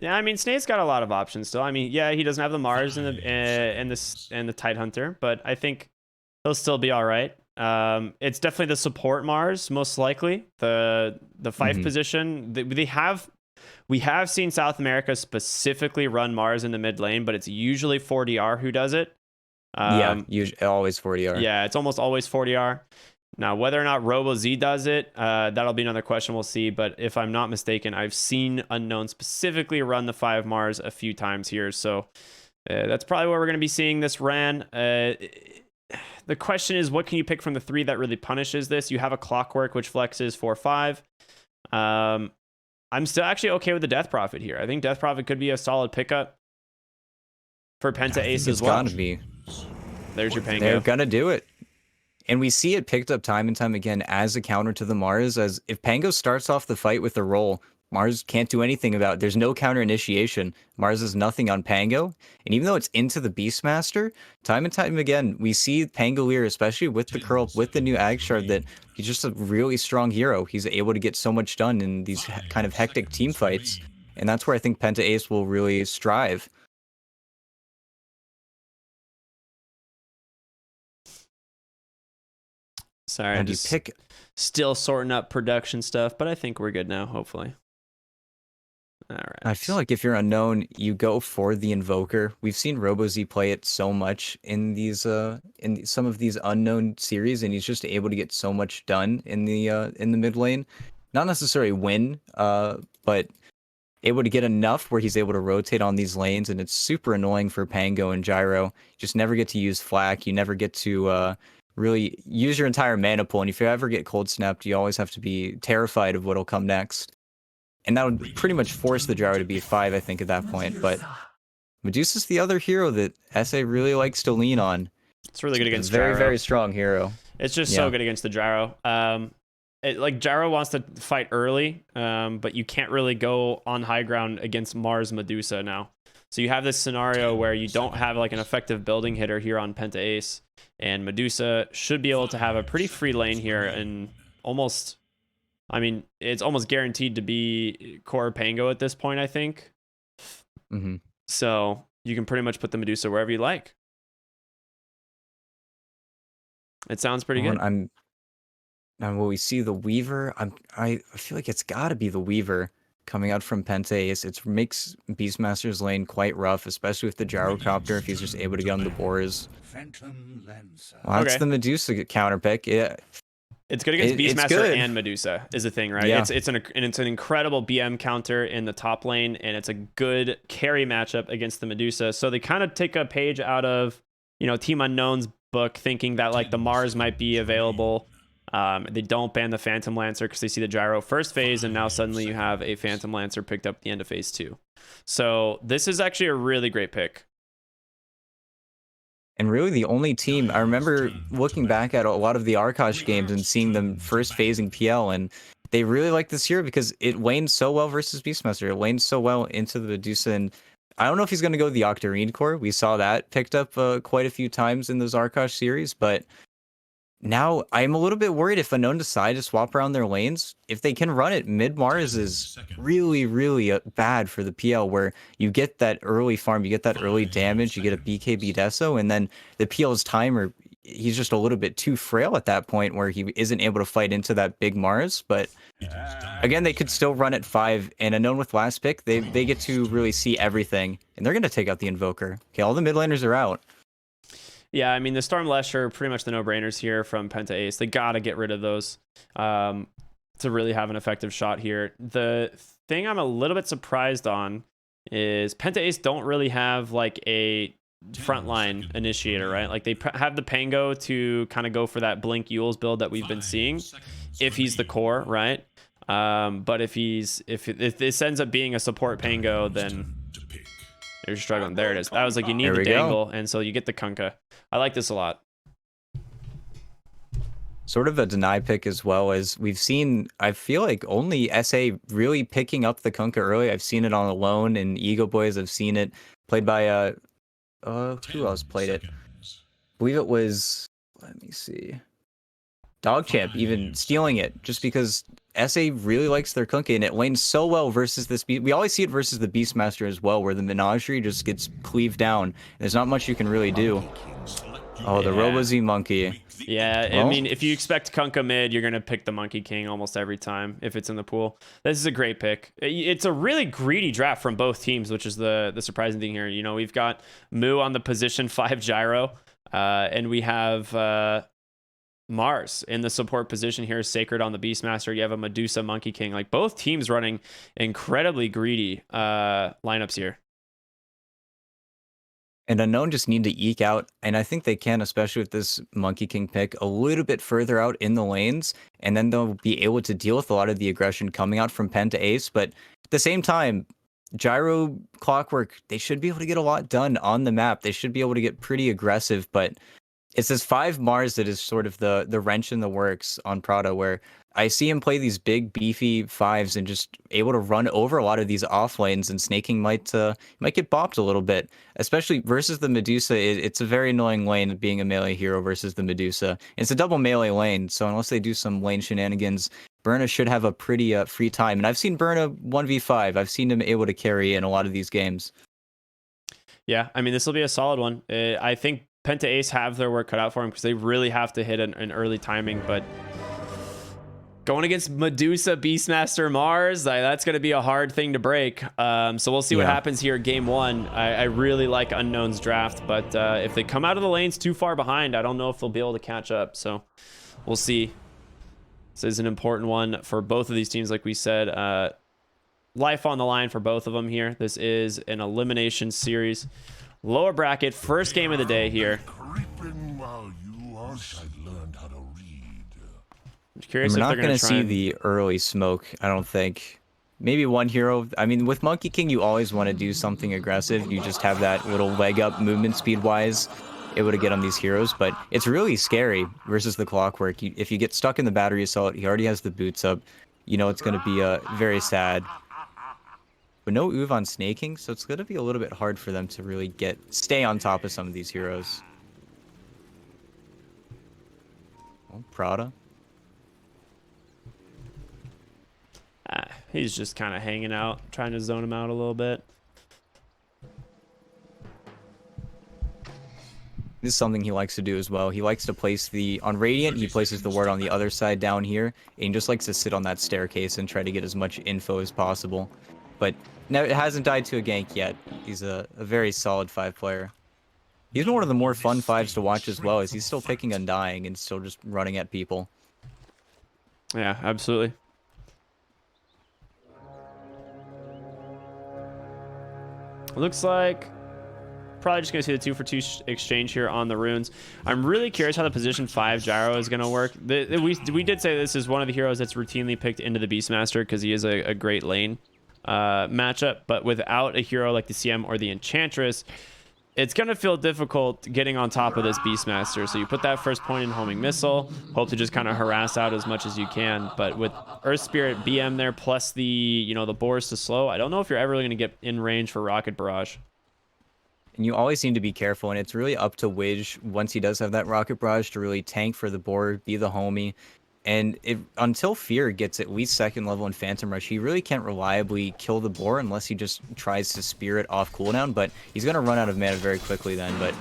Yeah, I mean, Snake's got a lot of options still. I mean, yeah, he doesn't have the Mars and the Tidehunter, but I think he'll still be all right. It's definitely the support Mars, most likely. The Fife Hmm. position. We have seen South America specifically run Mars in the mid lane, but it's usually 4DR who does it. Yeah, Um, usually always 40R. yeah, it's almost always 4DR. Now, whether or not RoboZ does it, that'll be another question we'll see. But if I'm not mistaken, I've seen Unknown specifically run the 5 Mars a few times here. So that's probably where we're going to be seeing this ran. The question is, what can you pick from the 3 that really punishes this? You have a Clockwork, which flexes 4/5. I'm still actually okay with the Death Prophet here. I think Death Prophet could be a solid pickup for I think PentAce as it's well. gotta be. There's your They're Pango. gonna do it. And we see it picked up time and time again as a counter to the Mars. As if Pango starts off the fight with a roll, Mars can't do anything about it. There's no counter initiation. Mars has nothing on Pango. And even though it's into the Beastmaster, time and time again, we see Pangolier, especially with the curl, with the new Ag Shard, that he's just a really strong hero. He's able to get so much done in these kind of hectic team fights. And that's where I think PentAce will really strive. Sorry, Now, do you just pick still sorting up production stuff, but I think we're good now, hopefully. All I feel right. like if you're unknown, you go for the invoker. We've seen RoboZ play it so much in these some of these unknown series, and he's just able to get so much done in the mid lane. Not necessarily win, but able to get enough where he's able to rotate on these lanes, and it's super annoying for Pango and Gyro. You just never get to use Flak. You never get to really use your entire mana pool, and if you ever get cold snapped, you always have to be terrified of what'll come next. And that would pretty much force the Gyro to be 5, I think, at that point. But Medusa's the other hero that SA really likes to lean on. It's really good A against very, Gyro. very strong hero. It's just so Yeah. good against the Gyro. Like Gyro wants to fight early, but you can't really go on high ground against Mars Medusa now. So you have this scenario where you don't have like an effective building hitter here on PentAce, and Medusa should be able to have a pretty free lane here and almost, I mean, it's almost guaranteed to be core Pango at this point, I think. Hmm. So you can pretty much put the Medusa wherever you like. It sounds pretty Well, good. I'm now will we see the Weaver? I feel like it's got to be the Weaver coming out from PentAce. It makes Beastmaster's lane quite rough, especially with the Gyrocopter if he's just able to get on the boars. Well, that's Okay. the Medusa counter pick. Yeah, It's good against it's Beastmaster good. and Medusa is the thing, right? Yeah. It's an incredible BM counter in the top lane, and it's a good carry matchup against the Medusa. So they kind of take a page out of Team Unknown's book, thinking that like the Mars might be available. They don't ban the Phantom Lancer because they see the Gyro first phase, and now suddenly you have a Phantom Lancer picked up at the end of phase 2. So this is actually a really great pick. And really, the only team I remember looking back at a lot of the Arkosh games and seeing them first phasing PL, and they really like this hero because it waned so well versus Beastmaster. It waned so well into the Medusa, and I don't know if he's going to go the Octarine core. We saw that picked up quite a few times in those Arkosh series, but now I'm a little bit worried if Unknown decide to swap around their lanes. If they can run it, mid Mars is really, really bad for the PL, where you get that early farm, you get that early damage, you get a BKB Deso, and then the PL's timer, he's just a little bit too frail at that point where he isn't able to fight into that big Mars. But again, they could still run at 5, and Unknown with last pick, they get to really see everything, and they're going to take out the Invoker. Okay, all the mid laners are out. Yeah, I mean, the Storm Lesh are pretty much the no-brainers here from PentAce. They got to get rid of those to really have an effective shot here. The thing I'm a little bit surprised on is PentAce don't really have like a frontline initiator, right? Like they have the Pango to kind of go for that Blink Yules build that we've been seeing if he's the core, right? But if this ends up being a support Pango, then you're struggling. There it is. That was like you need There the we go. dangle, and so you get the Kunkka. I like this a lot. Sort of a deny pick as well, as we've seen. I feel like only SA really picking up the Kunkka early. I've seen it on Alone and Ego Boys. I've seen it played by who else played it? I believe it was, let me see. Dogchamp even stealing it just because SA really likes their Kunkka, and it lanes so well versus this beast. We always see it versus the Beastmaster as well, where the Menagerie just gets cleaved down. There's not much you can really do. Oh, the Yeah. Robo-Z Monkey. Yeah, I Well, mean, if you expect Kunkka mid, you're going to pick the Monkey King almost every time if it's in the pool. This is a great pick. It's a really greedy draft from both teams, which is the surprising thing here. You know, we've got Moo on the position 5 gyro, and we have Mars in the support position here, Sacred on the Beastmaster. You have a Medusa Monkey King. Like, both teams running incredibly greedy lineups here. And Unknown just need to eke out, and I think they can, especially with this Monkey King pick, a little bit further out in the lanes, and then they'll be able to deal with a lot of the aggression coming out from PentAce. But at the same time, Gyro Clockwork, they should be able to get a lot done on the map. They should be able to get pretty aggressive, but it's this 5 Mars that is sort of the wrench in the works on Prada, where I see him play these big beefy 5s and just able to run over a lot of these off lanes, and snaking might get bopped a little bit, especially versus the Medusa. It's a very annoying lane being a melee hero versus the Medusa. It's a double melee lane, so unless they do some lane shenanigans, Burna should have a pretty free time. And I've seen Burna 1v5. I've seen him able to carry in a lot of these games. Yeah, I mean, this will be a solid one. I think PentAce have their work cut out for him because they really have to hit an early timing, but going against Medusa Beastmaster Mars, that's going to be a hard thing to break. So we'll see what happens here game 1. I really like Unknown's draft, but if they come out of the lanes too far behind, I don't know if they'll be able to catch up. So we'll see. This is an important one for both of these teams, like we said. Life on the line for both of them here. This is an elimination series. Lower bracket, first game of the day here. I'm curious We're if not they're going to see the early smoke, I don't think. Maybe one hero. I mean, with Monkey King, you always want to do something aggressive. You just have that little leg up movement speed-wise, able to get on these heroes. But it's really scary versus the Clockwork. If you get stuck in the battery assault, he already has the boots up. You know it's going to be very sad. But no Uv on snaking, so it's going to be a little bit hard for them to really stay on top of some of these heroes. Oh, Prada. He's just kind of hanging out, trying to zone him out a little bit. This is something he likes to do as well. He likes to place on Radiant, he places the ward on the other side down here, and he just likes to sit on that staircase and try to get as much info as possible. But no, it hasn't died to a gank yet. He's a very solid 5 player. He's one of the more fun 5s to watch as well, as he's still picking Undying and still just running at people. Yeah, absolutely. Looks like probably just going to see the 2 for 2 exchange here on the runes. I'm really curious how the position 5 gyro is going to work. We did say this is one of the heroes that's routinely picked into the Beastmaster because he is a great lane matchup, but without a hero like the CM or the Enchantress, it's going to feel difficult getting on top of this Beastmaster. So you put that first point in homing missile, hope to just kind of harass out as much as you can. But with Earth Spirit BM there, plus the boars to slow, I don't know if you're ever really going to get in range for Rocket Barrage. And you always need to be careful, and it's really up to Widge, once he does have that Rocket Barrage, to really tank for the board, be the homie. And until Fear gets at least 2nd level in Phantom Rush, he really can't reliably kill the boar unless he just tries to spear it off cooldown. But he's going to run out of mana very quickly then. But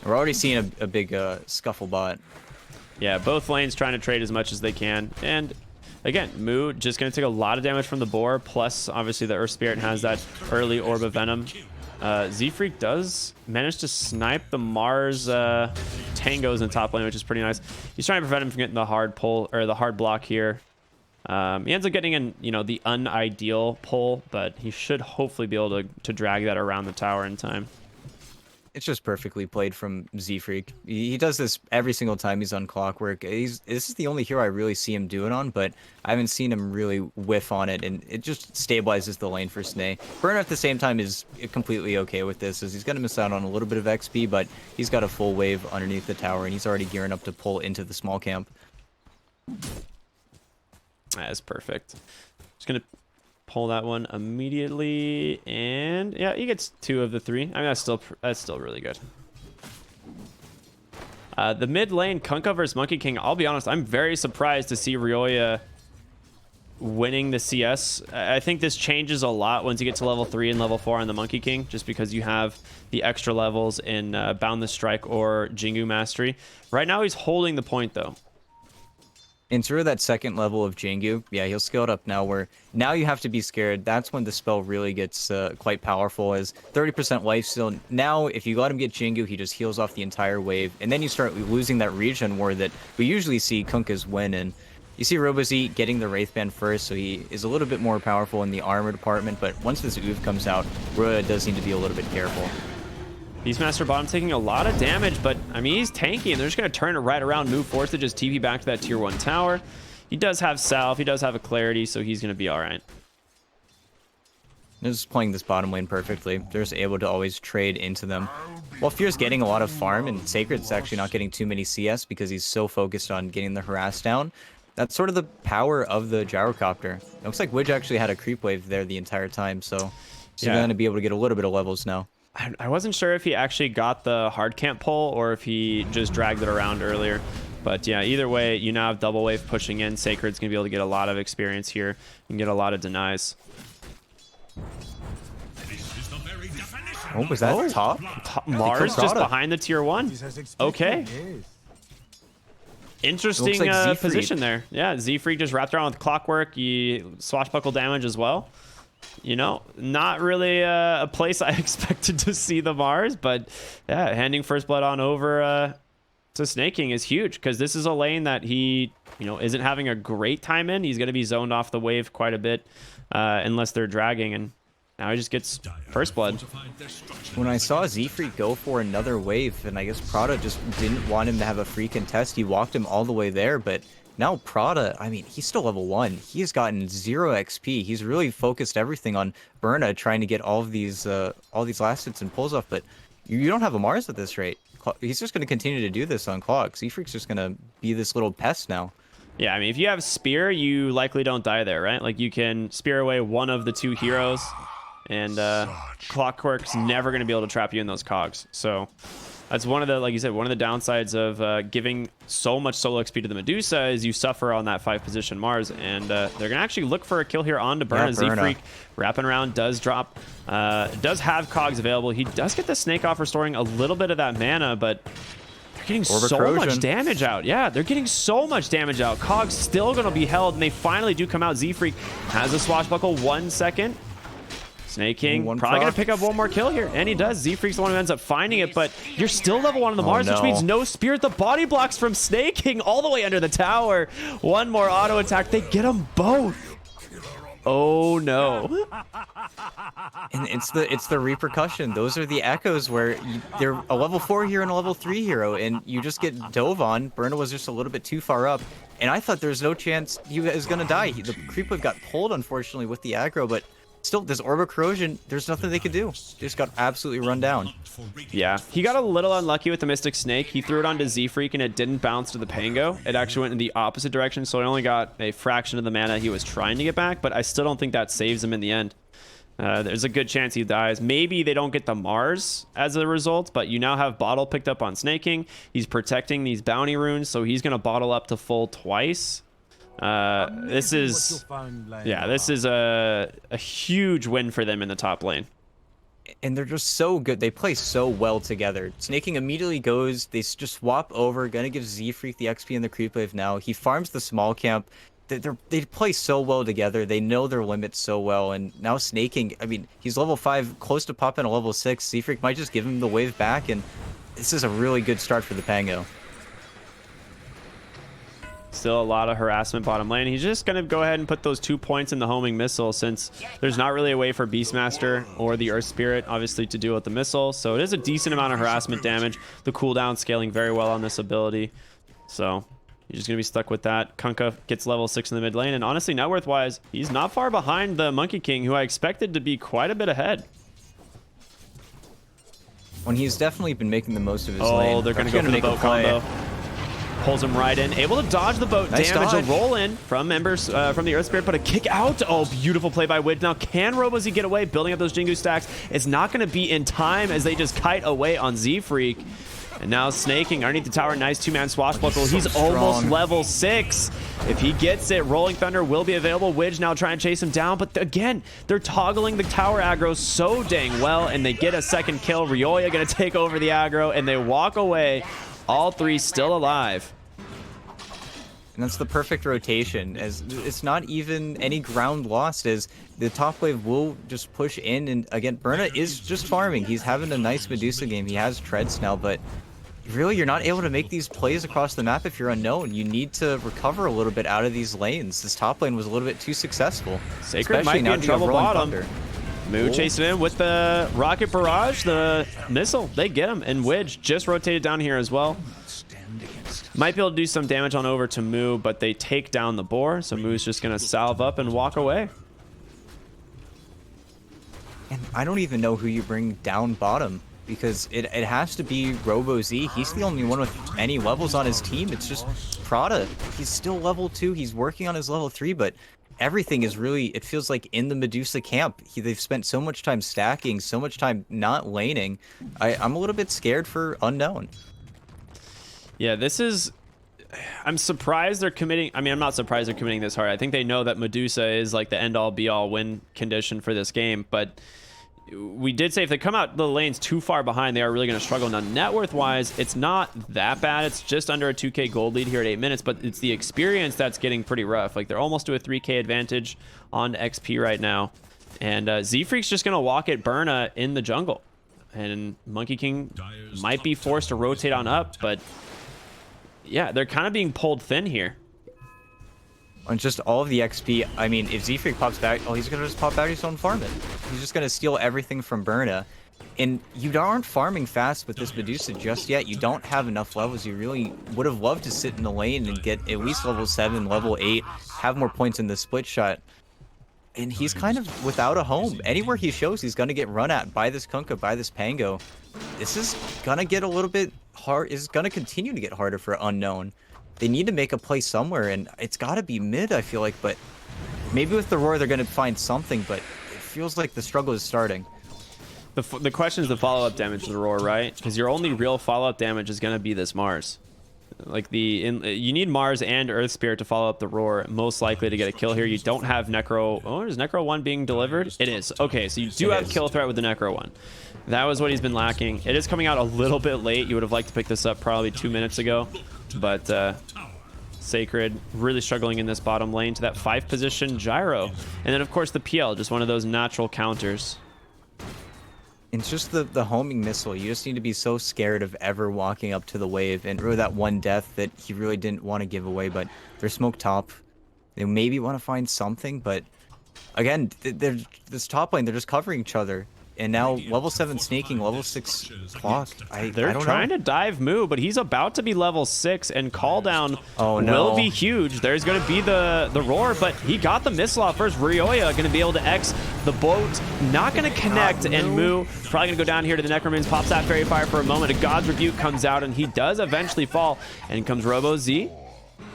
we're already seeing a big scuffle bot. Yeah, both lanes trying to trade as much as they can. And again, Moo just going to take a lot of damage from the boar. Plus, obviously, the Earth Spirit has that early Orb of Venom. Z-Freak does manage to snipe the Mars tangos in the top lane, which is pretty nice. He's trying to prevent him from getting the hard pull or the hard block here. He ends up getting in, the unideal pull, but he should hopefully be able to drag that around the tower in time. It's just perfectly played from Z-Freak. He does this every single time he's on Clockwork. This is the only hero I really see him do it on, but I haven't seen him really whiff on it, and it just stabilizes the lane for Snay. Burner at the same time is completely okay with this, as he's going to miss out on a little bit of XP, but he's got a full wave underneath the tower, and he's already gearing up to pull into the small camp. That's perfect. Just going to pull that one immediately, and yeah, he gets 2 of the 3. I mean, that's still really good. The mid lane, Kunkka versus Monkey King, I'll be honest, I'm very surprised to see Ryoya winning the CS. I think this changes a lot once you get to level 3 and level 4 on the Monkey King, just because you have the extra levels in Boundless Strike or Jingu Mastery. Right now, he's holding the point, though. And through that second level of Jingu, yeah, he'll scale it up now, where now you have to be scared. That's when the spell really gets quite powerful, as 30% life steal. Now, if you let him get Jingu, he just heals off the entire wave, and then you start losing that regen war that we usually see Kunkka's win. And you see RoboZ getting the Wraith Band first, so he is a little bit more powerful in the armor department, but once this Oof comes out, Ryoya does need to be a little bit careful. Beastmaster bottom taking a lot of damage, but I mean, he's tanky, and they're just going to turn it right around, move force to just TP back to that tier 1 tower. He does have Salve, he does have a Clarity, so he's going to be all right. They're just playing this bottom lane perfectly. They're just able to always trade into them. While Fear's getting a lot of farm, and Sacred's actually not getting too many CS because he's so focused on getting the harass down. That's sort of the power of the Gyrocopter. It looks like Widge actually had a creep wave there the entire time, so he's going to be able to get a little bit of levels now. I wasn't sure if he actually got the hard camp pull or if he just dragged it around earlier. But yeah, either way, you now have double wave pushing in. Sacred's going to be able to get a lot of experience here and get a lot of denies. Oh, was that top? Mars just behind the tier 1. Okay. Interesting like position there. Yeah, Z-Freak just wrapped around with Clockwork. He swashbuckle damage as well. You know, not really a place I expected to see the Mars, but yeah, handing first blood on over to Snake King is huge, because this is a lane that he, you know, isn't having a great time in. He's going to be zoned off the wave quite a bit unless they're dragging, and now he just gets first blood. When I saw Z-Freak go for another wave, and I guess Prada just didn't want him to have a free contest, he walked him all the way there, but now Prada, I mean, he's still level 1. He has gotten 0 XP. He's really focused everything on Berna, trying to get all these last hits and pulls off, but you don't have a Mars at this rate. He's just going to continue to do this on Clock. Z-Freak's just going to be this little pest now. Yeah, I mean, if you have Spear, you likely don't die there, right? Like, you can Spear away one of the 2 heroes, and Clockwork's never going to be able to trap you in those cogs. So that's one of the, like you said, one of the downsides of giving so much solo XP to the Medusa is you suffer on that 5 position Mars, and they're going to actually look for a kill here on to Berna. Z-Freak wrapping around does drop, does have cogs available. He does get the Snake off, restoring a little bit of that mana, but they're getting so much damage out. Yeah, they're getting so much damage out. Cogs still going to be held, and they finally do come out. Z-Freak has a swashbuckle, 1 second. Snake King probably going to pick up one more kill here, and he does. Z-Freak's the one who ends up finding it, but you're still level 1 on the Mars, which means no Spear. The body blocks from Snake King all the way under the tower. One more auto attack. They get them both. Oh no. And it's the repercussion. Those are the echoes where they're a level 4 hero and a level 3 hero, and you just get dove on. Berna was just a little bit too far up, and I thought there was no chance he was going to die. The creep wave got pulled, unfortunately, with the aggro, but still, this Orb of Corrosion, there's nothing they could do. Just got absolutely run down. Yeah, he got a little unlucky with the Mystic Snake. He threw it onto Z-Freak, and it didn't bounce to the Pango. It actually went in the opposite direction, so he only got a fraction of the mana he was trying to get back, but I still don't think that saves him in the end. There's a good chance he dies. Maybe they don't get the Mars as a result, but you now have Bottle picked up on Snake King. He's protecting these bounty runes, so he's going to bottle up to full twice. This is a huge win for them in the top lane. And they're just so good. They play so well together. Snake King immediately goes, they just swap over, gonna give Z-Freak the XP in the creep wave now. He farms the small camp. They play so well together. They know their limits so well. And now Snake King, I mean, he's level 5, close to popping a level 6. Z-Freak might just give him the wave back, and this is a really good start for the Pango. Still a lot of harassment bottom lane. He's just going to go ahead and put those 2 points in the homing missile, since there's not really a way for Beastmaster or the Earth Spirit, obviously, to deal with the missile. So it is a decent amount of harassment damage. The cooldown scaling very well on this ability. So you're just going to be stuck with that. Kunkka gets level 6 in the mid lane. And honestly, net worth-wise, he's not far behind the Monkey King, who I expected to be quite a bit ahead. When he's definitely been making the most of his lane. Oh, they're going to go for the boat combo. Pulls him right in, able to dodge the boat damage. A roll in from members from the Earth Spirit, but a kick out. Oh, beautiful play by Widge. Now, can RoboZ get away, building up those Jingu stacks? It's not going to be in time as they just kite away on Z-Freak. And now Snaking underneath the tower. Nice two-man swashbuckle. He's so almost strong. level 6. If he gets it, Rolling Thunder will be available. Widge now trying to chase him down. But again, they're toggling the tower aggro so dang well. And they get a second kill. Ryoya going to take over the aggro. And they walk away. All 3 still alive. And that's the perfect rotation, as it's not even any ground lost, as the top wave will just push in. And again, Berna is just farming. He's having a nice Medusa game. He has treads now, but really you're not able to make these plays across the map if you're unknown. You need to recover a little bit out of these lanes. This top lane was a little bit too successful. Sacred might be in trouble bottom. Moo chasing in with the rocket barrage, the missile. They get him, and Widge just rotated down here as well. Might be able to do some damage on over to Moo, but they take down the boar, so Moo's just going to salve up and walk away. And I don't even know who you bring down bottom, because it has to be RoboZ. He's the only one with any levels on his team. It's just Prada. He's still level 2. He's working on his level 3, but everything is really, it feels like in the Medusa camp. They've spent so much time stacking, so much time not laning. I'm a little bit scared for unknown. Yeah, this is... I'm surprised they're committing... I mean, I'm not surprised they're committing this hard. I think they know that Medusa is like the end-all, be-all win condition for this game, but we did say if they come out the lanes too far behind, they are really going to struggle. Now, net worth-wise, it's not that bad. It's just under a 2K gold lead here at 8 minutes, but it's the experience that's getting pretty rough. Like, they're almost to a 3K advantage on XP right now. And Z-Freak's just going to walk at Berna in the jungle. And Monkey King might be forced to rotate on up, but... yeah, they're kind of being pulled thin here. On just all of the XP, I mean, if Z-Freak pops back, oh, he's going to just pop back his own farm it. He's just going to steal everything from Berna. And you aren't farming fast with this Medusa just yet. You don't have enough levels. You really would have loved to sit in the lane and get at least level 7, level 8, have more points in the split shot. And he's kind of without a home. Anywhere he shows, he's going to get run at by this Kunkka, by this Pango. This is going to get a little bit hard. It's going to continue to get harder for unknown. They need to make a play somewhere, and it's got to be mid, I feel like. But maybe with the Roar, they're going to find something, but it feels like the struggle is starting. The question is the follow-up damage to the Roar, right? Because your only real follow-up damage is going to be this Mars. Like you need Mars and Earth Spirit to follow up the Roar, most likely to get a kill here. You don't have Necro. Oh, is Necro 1 being delivered? It is. Okay, so you do have kill threat with the Necro 1. That was what he's been lacking. It is coming out a little bit late. You would have liked to pick this up probably 2 minutes ago, but Sacred really struggling in this bottom lane to that 5 position gyro, and then of course the PL, just one of those natural counters. It's just the homing missile. You just need to be so scared of ever walking up to the wave, and really that one death that he really didn't want to give away. But they're smoke top. They maybe want to find something, but again, they're this top lane. They're just covering each other. And now level 7 snaking, level 6 clock. They're trying to dive Moo, but he's about to be level 6, and call down will be huge. There's going to be the Roar, but he got the missile off first. Ryoya going to be able to X the boat. Not going to connect, and Moo probably going to go down here to the Necromins, pops that Fairy Fire for a moment. A God's Rebuke comes out, and he does eventually fall. And comes RoboZ.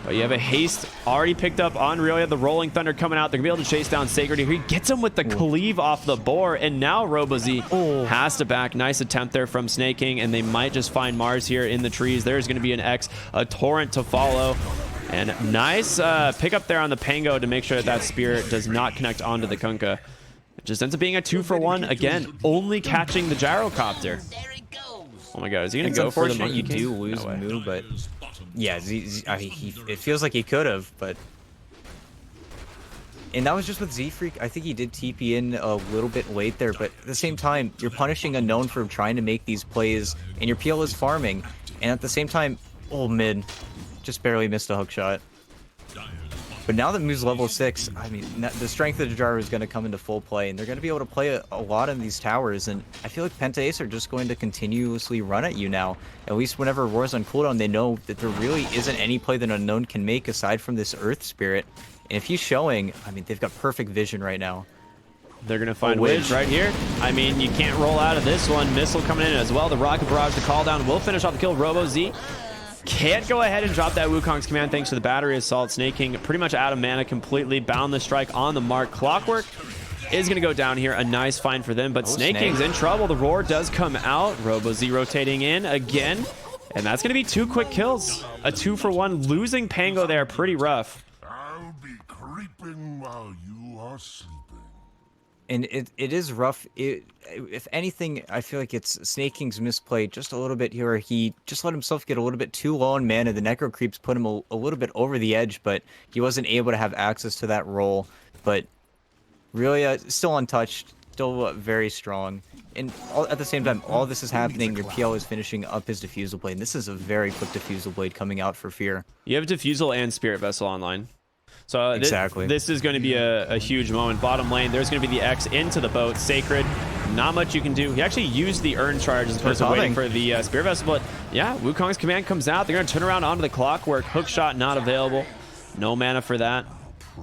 But you have a haste already picked up on Ryoya. The Rolling Thunder coming out. They're going to be able to chase down Sacred here. He gets him with the cleave off the boar. And now RoboZ has to back. Nice attempt there from Snaking. And they might just find Mars here in the trees. There's going to be an X, a torrent to follow. And nice pickup there on the Pango to make sure that Spirit does not connect onto the Kunkka. It just ends up being a 2-for-1. Again, only catching the Gyrocopter. Oh my god, is he going to go for the Monkey King? You do lose Moo, but... yeah, it feels like he could have, but... and that was just with Z-Freak. I think he did TP in a little bit late there, but at the same time, you're punishing Unknown for trying to make these plays, and your PL is farming. And at the same time, mid. Just barely missed a hook shot. But now that Moo's level 6, I mean, the strength of the Jaro is going to come into full play, and they're going to be able to play a lot in these towers, and I feel like PentAce are just going to continuously run at you now. At least whenever Roar's on cooldown, they know that there really isn't any play that Unknown can make aside from this Earth Spirit. And if he's showing, I mean, they've got perfect vision right now. They're going to find Widge right here. I mean, you can't roll out of this one. Missile coming in as well. The Rocket Barrage, the call down will finish off the kill. RoboZ can't go ahead and drop that Wukong's command thanks to the battery assault. Snaking pretty much out of mana completely. Boundless Strike on the mark. Clockwork is going to go down here. A nice find for them, but Snaking's in trouble. The Roar does come out. RoboZ rotating in again. And that's going to be 2 quick kills. A 2-for-1, losing Pango there, pretty rough. I'll be creeping while you are sleeping. And it is rough. If anything, I feel like it's Snaking's misplay just a little bit here. He just let himself get a little bit too low on mana. The Necro Creeps put him a little bit over the edge, but he wasn't able to have access to that role. But really, still untouched, still very strong. And at the same time, all this is happening. Your PL is finishing up his Diffusal Blade. And this is a very quick Diffusal Blade coming out for Fear. You have Diffusal and Spirit Vessel online. So exactly. This is going to be a huge moment. Bottom lane, there's going to be the X into the boat. Sacred, not much you can do. He actually used the Urn Charge as opposed to waiting for the Spirit Vessel. But yeah, Wukong's command comes out. They're going to turn around onto the Clockwork. Hookshot not available. No mana for that.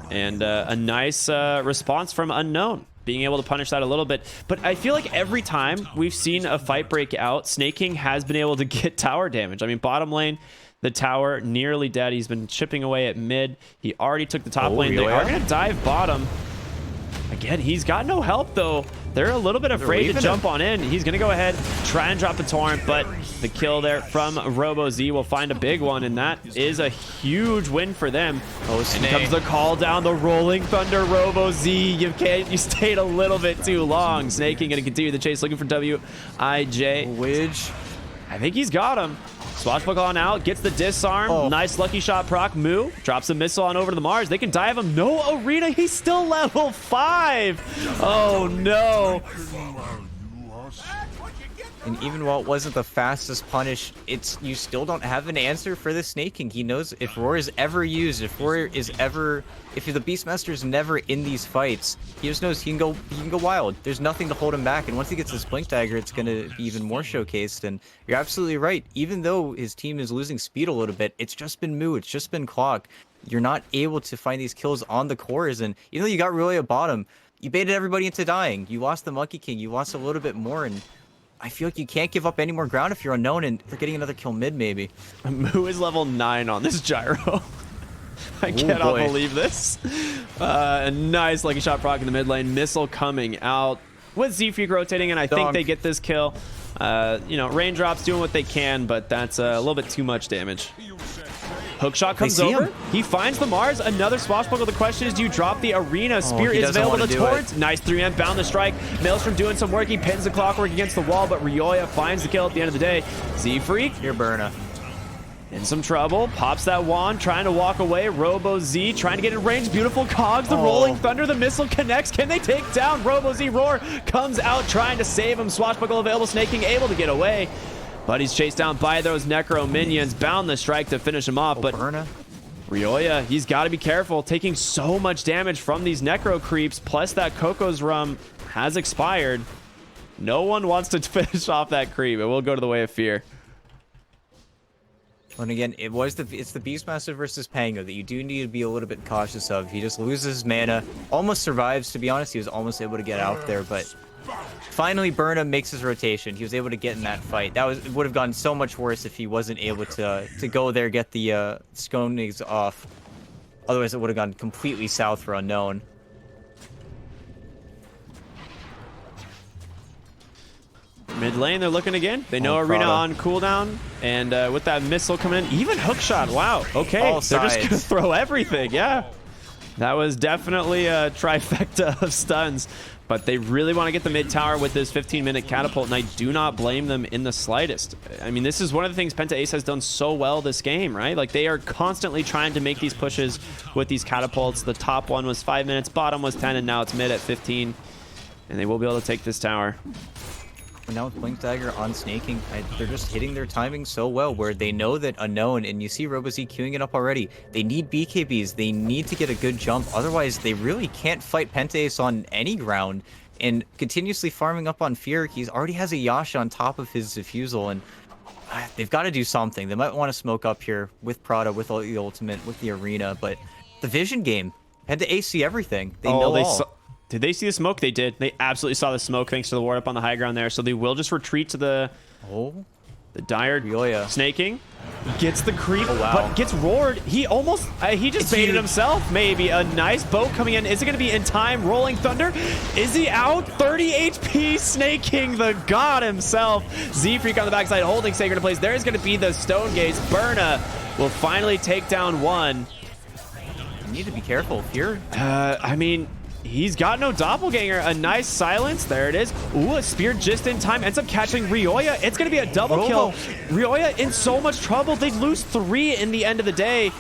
And a nice response from Unknown, being able to punish that a little bit. But I feel like every time we've seen a fight break out, Snaking has been able to get tower damage. I mean, bottom lane, the tower nearly dead. He's been chipping away at mid. He already took the top lane. They are going to dive bottom. Again, he's got no help, though. They're a little bit afraid to jump on in. He's going to go ahead, try and drop the Torrent, but the kill there from RoboZ will find a big one, and that is a huge win for them. And comes the call down, the Rolling Thunder RoboZ. You stayed a little bit too long. Snaking going to continue the chase, looking for WIJ. Widge. I think he's got him. Swashbuckle on out, gets the disarm. Nice lucky shot proc. Moo drops a missile on over to the Mars. They can dive him. No arena. He's still level 5. Oh no. And even while it wasn't the fastest punish, you still don't have an answer for the Snaking. He knows if Roar is ever used, if the Beastmaster is never in these fights, he just knows he can go wild. There's nothing to hold him back, and once he gets his Blink Dagger, it's gonna be even more showcased. And you're absolutely right. Even though his team is losing speed a little bit, it's just been Moo, it's just been Clock. You're not able to find these kills on the cores, and even though you got Roya bottom, you baited everybody into dying. You lost the Monkey King, you lost a little bit more, and I feel like you can't give up any more ground if you're Unknown, and they're getting another kill mid, maybe. Moo is level 9 on this gyro. I cannot believe this. A nice lucky shot proc in the mid lane. Missile coming out with Z-Freak rotating, and I think they get this kill. You know, Raindrops doing what they can, but that's a little bit too much damage. Hookshot comes over. He finds the Mars. Another Swashbuckle. The question is, do you drop the arena? Spear is available to Torrent. Nice 3M bound the strike. Maelstrom doing some work. He pins the Clockwork against the wall, but Ryoya finds the kill at the end of the day. Z-Freak. Here, Burna. In some trouble. Pops that wand, trying to walk away. RoboZ trying to get in range. Beautiful cogs. The Rolling Thunder. The missile connects. Can they take down RoboZ? Roar comes out trying to save him. Swashbuckle available. Snaking able to get away. But he's chased down by those Necro minions. Bound the strike to finish him off. But Ryoya, he's got to be careful. Taking so much damage from these Necro creeps. Plus that Coco's Rum has expired. No one wants to finish off that creep. It will go to the way of Fear. And again, it's the Beastmaster versus Pango that you do need to be a little bit cautious of. He just loses his mana. Almost survives, to be honest. He was almost able to get out there, but finally Burna makes his rotation. He was able to get in that fight. It would have gone so much worse if he wasn't able to go there, get the Skonigs off. Otherwise, it would have gone completely south for Unknown. Mid lane, they're looking again. They know Arena on cooldown, and with that missile coming in, even hookshot. Wow. Okay, they're just gonna throw everything. Yeah, that was definitely a trifecta of stuns. But they really want to get the mid tower with this 15-minute catapult, and I do not blame them in the slightest. I mean, this is one of the things PentAce has done so well this game, right? Like, they are constantly trying to make these pushes with these catapults. The top one was 5 minutes, bottom was 10, and now it's mid at 15. And they will be able to take this tower. Now with Blink Dagger on Snaking, they're just hitting their timing so well, where they know that Unknown, and you see RoboZ queuing it up already. They need BKBs. They need to get a good jump. Otherwise, they really can't fight PentAce on any ground. And continuously farming up on Fear, he already has a Yasha on top of his Diffusal, and they've got to do something. They might want to smoke up here with Prada, with the ultimate, with the arena, but the vision game, PentAce see everything. They know all. Did they see the smoke? They did. They absolutely saw the smoke thanks to the ward up on the high ground there. So they will just retreat to the... The Dire Ryoya. snaking. Gets the creep, Oh, wow. but gets roared. He almost, he just baited himself. Maybe a nice boat coming in. Is it going to be in time? Rolling Thunder. Is he out? 30 HP, snaking the god himself. Z-Freak on the backside, holding Sacred in place. There's going to be the Stone Gaze. Berna will finally take down one. You need to be careful here. I mean, he's got no doppelganger. A nice silence. There it is. Ooh, a spear just in time. Ends up catching Ryoya. It's going to be a double kill. Ryoya in so much trouble. They lose 3 in the end of the day.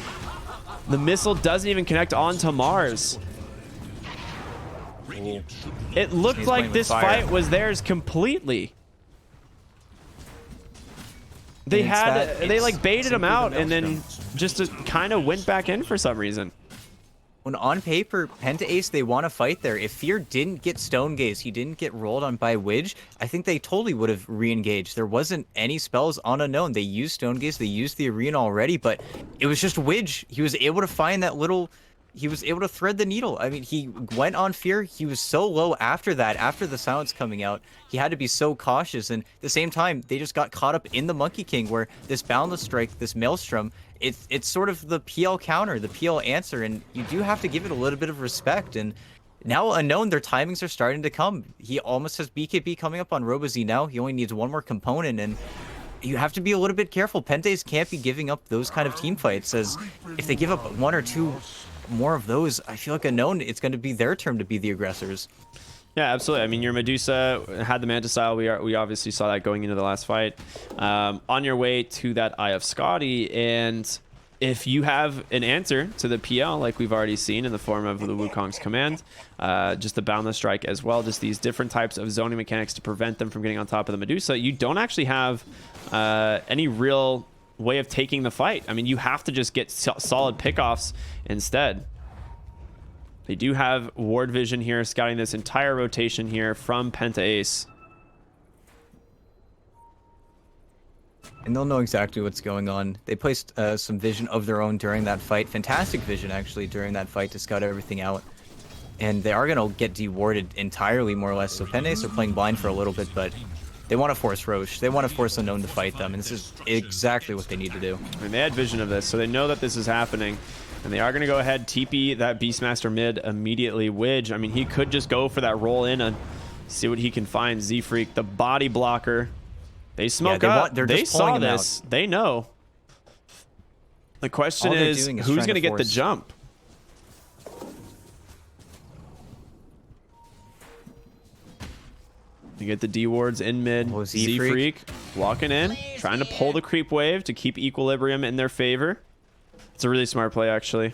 The missile doesn't even connect onto Mars. Ooh. It looked like this fight was theirs completely. They like baited him out and then just kind of went back in for some reason. When on paper, PentAce, they want to fight there. If Fear didn't get Stone Gaze, he didn't get rolled on by Widge, I think they totally would have re-engaged. There wasn't any spells on Unknown. They used Stone Gaze, they used the arena already, but it was just Widge. He was able to find that little... He was able to thread the needle. I mean, he went on Fear. He was so low after that, after the silence coming out. He had to be so cautious. And at the same time, they just got caught up in the Monkey King, where this Boundless Strike, this Maelstrom, it's sort of the PL counter, the PL answer. And you do have to give it a little bit of respect. And now Unknown, their timings are starting to come. He almost has BKB coming up on RoboZ now. He only needs one more component. And you have to be a little bit careful. PentAce can't be giving up those kind of team fights, as if they give up 1 or 2 more of those, I feel like Unknown, it's going to be their turn to be the aggressors. Yeah, absolutely. I mean, your Medusa had the Manta style. We obviously saw that going into the last fight. On your way to that Eye of Scotty, and if you have an answer to the PL, like we've already seen in the form of the Wukong's command, just the Boundless Strike as well, just these different types of zoning mechanics to prevent them from getting on top of the Medusa, you don't actually have any real way of taking the fight. I mean, you have to just get solid pickoffs instead. They do have Ward Vision here, scouting this entire rotation here from PentAce. And they'll know exactly what's going on. They placed some vision of their own during that fight. Fantastic vision, actually, during that fight to scout everything out. And they are going to get dewarded entirely, more or less. So PentAce are playing blind for a little bit, but they want to force Roche. They want to force Unknown to fight them, and this is exactly what they need to do. And they had vision of this, so they know that this is happening. And they are going to go ahead, TP that Beastmaster mid immediately. Widge, I mean, he could just go for that roll in and see what he can find. Z-Freak, the body blocker. They smoke up. They saw this. They know. The question is who's going to get the jump? You get the D wards in mid. Oh, Z-Freak walking in, trying to pull the creep wave to keep equilibrium in their favor. It's a really smart play, actually.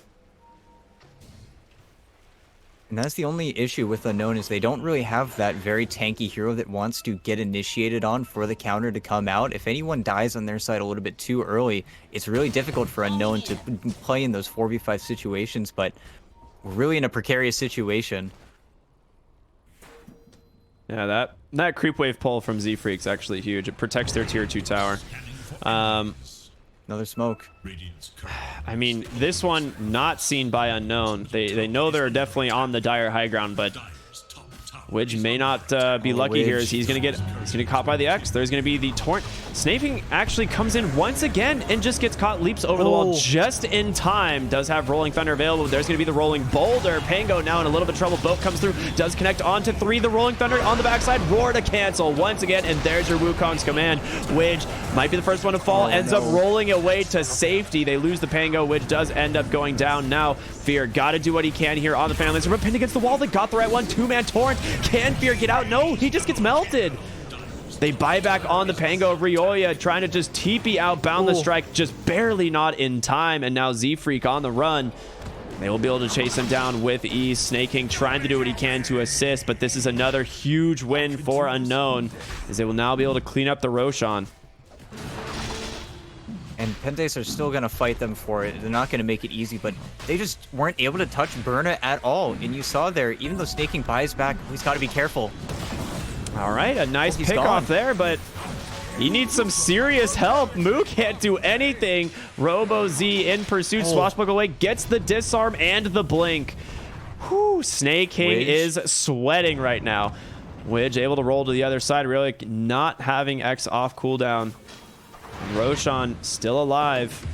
And that's the only issue with Unknown, is they don't really have that very tanky hero that wants to get initiated on for the counter to come out. If anyone dies on their side a little bit too early, it's really difficult for Unknown to play in those 4v5 situations, but we're really in a precarious situation. Yeah, that creep wave pull from Z-Freak is actually huge. It protects their tier 2 tower. Another smoke. I mean, this one not seen by Unknown. They know they're definitely on the dire high ground, but Widge may not be lucky here, as he's gonna get caught by the X. There's gonna be the torrent. Snaping actually comes in once again and just gets caught, leaps over the wall just in time. Does have Rolling Thunder available. There's gonna be the Rolling Boulder. Pango now in a little bit of trouble. Boat comes through, does connect onto 3. The Rolling Thunder on the backside. Roar to cancel once again, and there's your Wukong's command. Widge might be the first one to fall, ends up rolling away to safety. They lose the Pango, which does end up going down now. Fear gotta do what he can here on the Family Lancer, but pinned against the wall. They got the right one. 2-man torrent. Can Fear get out? No, he just gets melted. They buy back on the Pango. Ryoya trying to just TP out Boundless Strike, just barely not in time, and now Z-Freak on the run. They will be able to chase him down with ease. Snaking trying to do what he can to assist, but this is another huge win for Unknown, as they will now be able to clean up the Roshan. And PentAce are still going to fight them for it. They're not going to make it easy, but they just weren't able to touch Berna at all. And you saw there, even though Snaking buys back, he's got to be careful. All right, a nice pick off there, but he needs some serious help. Moo can't do anything. RoboZ in pursuit, swashbuckle away, gets the disarm and the blink. Whew, Snake King is sweating right now. Widge able to roll to the other side, really not having X off cooldown. Roshan still alive.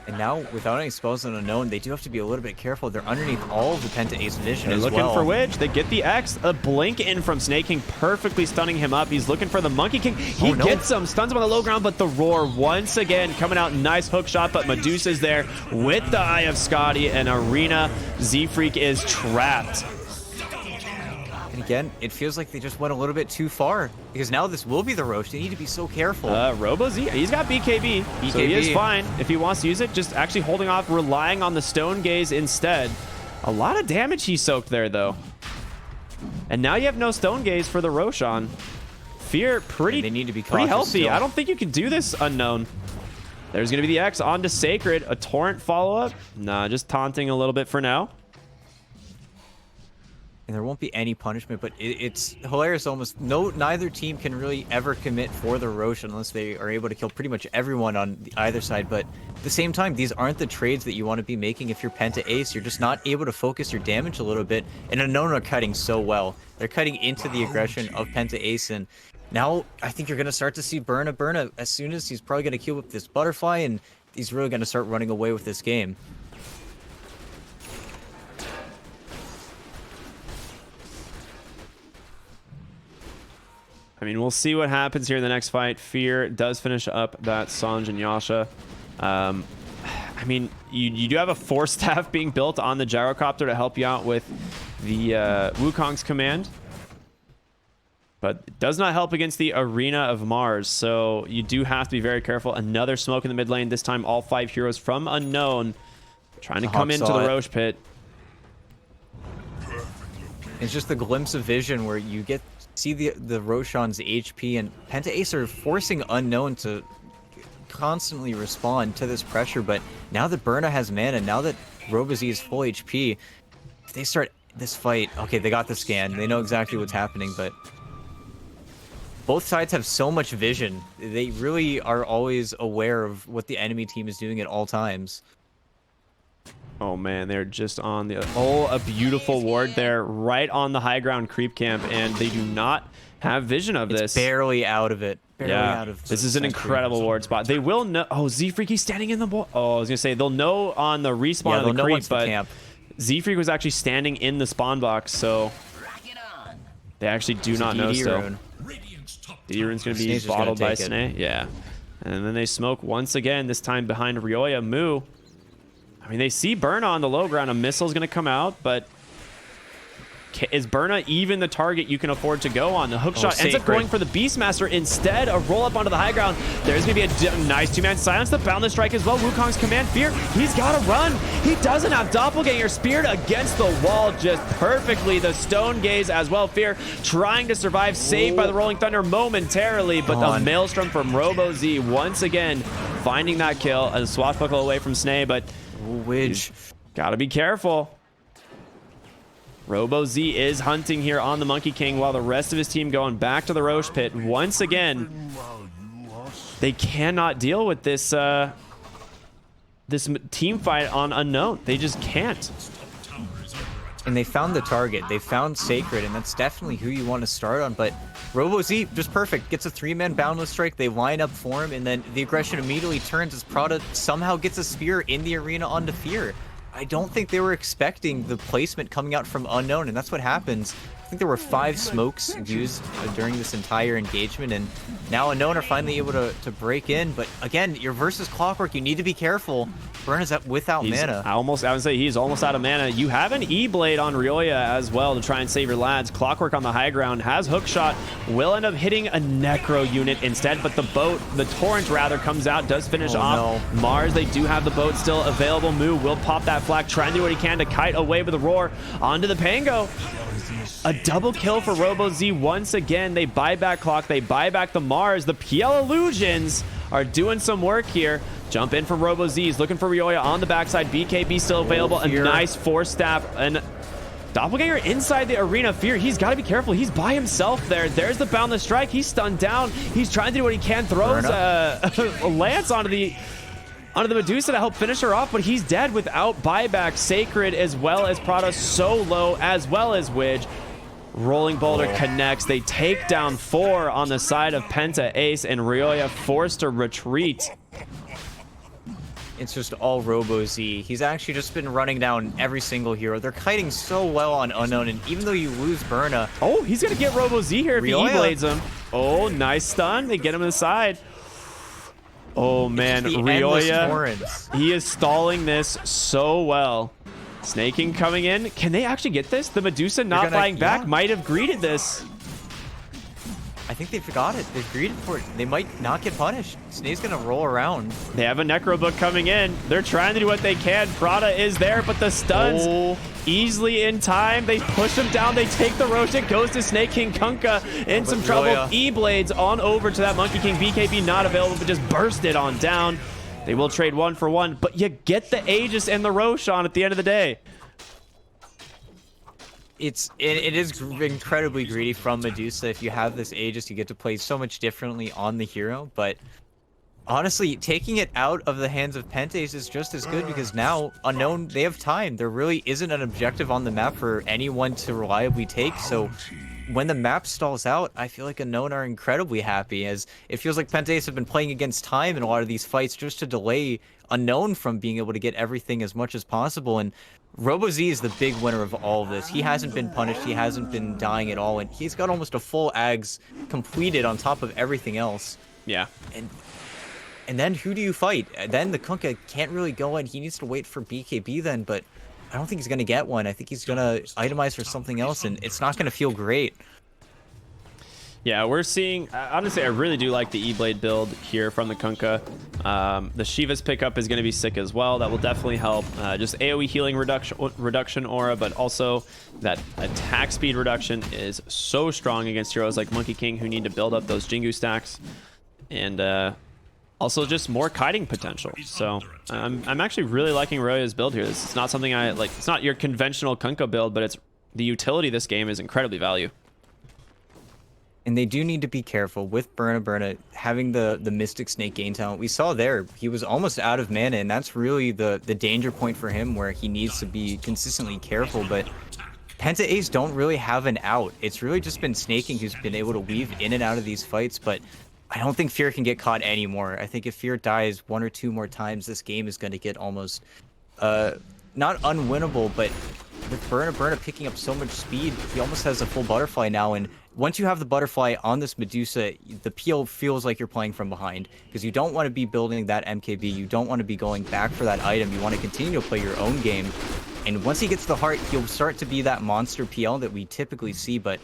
And now, without any spells on Unknown, they do have to be a little bit careful. They're underneath all of the PentAce vision They're as looking well. for Widge. They get the X. A blink in from Snake King, perfectly stunning him up. He's looking for the Monkey King. He gets him, stuns him on the low ground, but the Roar once again coming out. Nice hook shot, but Medusa's there with the Eye of Scotty, and Arena Z-Freak is trapped. And again, it feels like they just went a little bit too far, because now this will be the Roche. They need to be so careful. RoboZ, he's got BKB, so he is fine if he wants to use it. Just actually holding off, relying on the Stone Gaze instead. A lot of damage he soaked there, though. And now you have no Stone Gaze for the Roshan. Fear, pretty healthy. Still. I don't think you can do this, Unknown. There's going to be the X onto Sacred. A Torrent follow-up. Nah, just taunting a little bit for now. And there won't be any punishment, but it's hilarious. Almost neither team can really ever commit for the Roche unless they are able to kill pretty much everyone on either side. But at the same time, these aren't the trades that you want to be making if you're PentAce. You're just not able to focus your damage a little bit. And Unknown are cutting so well. They're cutting into the aggression of PentAce, and now I think you're going to start to see Burna as soon as he's probably going to queue up this Butterfly, and he's really going to start running away with this game. I mean, we'll see what happens here in the next fight. Fear does finish up that Sanj and Yasha. I mean, you do have a Force Staff being built on the Gyrocopter to help you out with the Wukong's command. But it does not help against the Arena of Mars, so you do have to be very careful. Another smoke in the mid lane, this time all 5 heroes from Unknown trying to come into the Roche pit. It's just the glimpse of vision where you see the Roshan's HP, and PentAce are forcing Unknown to constantly respond to this pressure. But now that Burna has mana, now that RoboZ is full HP, if they start this fight, okay, they got the scan, they know exactly what's happening, but both sides have so much vision. They really are always aware of what the enemy team is doing at all times. Oh man, they're just on the... Oh, a beautiful ward there, right on the high ground creep camp, and they do not have vision of this. It's barely out of it. Barely out of this is an incredible ward spot. They will know... Oh, Z-Freak, he's standing in the wall. Oh, I was going to say, they'll know on the respawn of the creep, but Z-Freak was actually standing in the spawn box, so they actually do not know still. D-Rune's going to be bottled by Snake. Yeah. And then they smoke once again, this time behind Ryoya. Moo. I mean, they see Burna on the low ground. A missile's going to come out, but is Burna even the target you can afford to go on? The hook shot ends up going for the Beastmaster instead. A roll up onto the high ground. There's going to be a nice two-man silence. The Boundless Strike as well. Wukong's command. Fear, he's got to run. He doesn't have Doppelganger. Speared against the wall just perfectly. The Stone Gaze as well. Fear trying to survive. Saved by the Rolling Thunder momentarily, but the Maelstrom from RoboZ once again finding that kill. A swashbuckle away from Snay, but Widge. Gotta be careful. RoboZ is hunting here on the Monkey King while the rest of his team going back to the Roche pit. Once again, they cannot deal with this this team fight on Unknown. They just can't. And they found the target. They found Sacred, and that's definitely who you want to start on. But RoboZ, just perfect. Gets a 3-man Boundless Strike. They line up for him, and then the aggression immediately turns as Prada somehow gets a spear in the arena onto Fear. I don't think they were expecting the placement coming out from Unknown, and that's what happens. I think there were 5 smokes used during this entire engagement, and now Unknown are finally able to break in. But again, you're versus Clockwork. You need to be careful. Burna's up without mana. I would say he's almost out of mana. You have an E-Blade on Ryoya as well to try and save your lads. Clockwork on the high ground has Hookshot. Will end up hitting a Necro unit instead, but the Torrent rather, comes out, does finish off Mars. They do have the boat still available. Moo will pop that flag, try and do what he can to kite away with the Roar onto the Pango. A double kill for RoboZ once again. They buy back Clock. They buy back the Mars. The PL Illusions are doing some work here. Jump in from RoboZ. He's looking for Ryoya on the backside. BKB still available. A nice Force Staff. And Doppelganger inside the arena. Fear, he's got to be careful. He's by himself there. There's the Boundless Strike. He's stunned down. He's trying to do what he can. Throws a lance onto the Medusa to help finish her off, but he's dead without buyback. Sacred as well as Prada so low, as well as Widge. Rolling Boulder connects. They take down 4 on the side of PentAce, and Ryoya forced to retreat. It's just all Robo-Z. He's actually just been running down every single hero. They're kiting so well on Unknown, and even though you lose Berna... Oh, he's going to get Robo-Z here if he Ryoya. E-blades him. Oh, nice stun. They get him to the side. Oh, man. Ryoya, he is stalling this so well. Snaking coming in. Can they actually get this? The Medusa not fighting back might have greeted this. I think they forgot it. They've greeted for it. They might not get punished. Snake's gonna roll around. They have a Necro Book coming in. They're trying to do what they can. Prada is there, but the stuns easily in time. They push him down. They take the Rosh. It goes to Snake King Kunkka in some trouble. E-blades on over to that Monkey King. BKB not available, but just burst it on down. They will trade 1 for 1, but you get the Aegis and the Roshan at the end of the day. It is incredibly greedy from Medusa. If you have this Aegis, you get to play so much differently on the hero. But honestly, taking it out of the hands of PentAce is just as good, because now Unknown, they have time. There really isn't an objective on the map for anyone to reliably take. So when the map stalls out, I feel like Unknown are incredibly happy, as it feels like PentAce have been playing against time in a lot of these fights just to delay Unknown from being able to get everything as much as possible. And Robo-Z is the big winner of all of this. He hasn't been punished. He hasn't been dying at all. And he's got almost a full AGS completed on top of everything else. Yeah. And then who do you fight? Then the Kunkka can't really go in. He needs to wait for BKB then, but I don't think he's going to get one. I think he's going to itemize for something else, and it's not going to feel great. Yeah, we're seeing... honestly, I really do like the E-blade build here from the Kunkka. The Shiva's pickup is going to be sick as well. That will definitely help. Just AoE healing reduction aura, but also that attack speed reduction is so strong against heroes like Monkey King, who need to build up those Jingu stacks. And also just more kiting potential. So I'm actually really liking Ryoya's build here. This is not something I like. It's not your conventional Kunkka build, but it's the utility of this game is incredibly value. And they do need to be careful with Berna having the Mystic Snake gain talent. We saw there, he was almost out of mana, and that's really the danger point for him, where he needs to be consistently careful. But PentAce don't really have an out. It's really just been Snaking who's been able to weave in and out of these fights, but I don't think Fear can get caught anymore. I think if Fear dies 1 or 2 more times, this game is going to get almost, not unwinnable, but with Berna picking up so much speed, he almost has a full butterfly now, and once you have the butterfly on this Medusa, the PL feels like you're playing from behind, because you don't want to be building that MKB, you don't want to be going back for that item, you want to continue to play your own game. And once he gets the heart, he'll start to be that monster PL that we typically see, but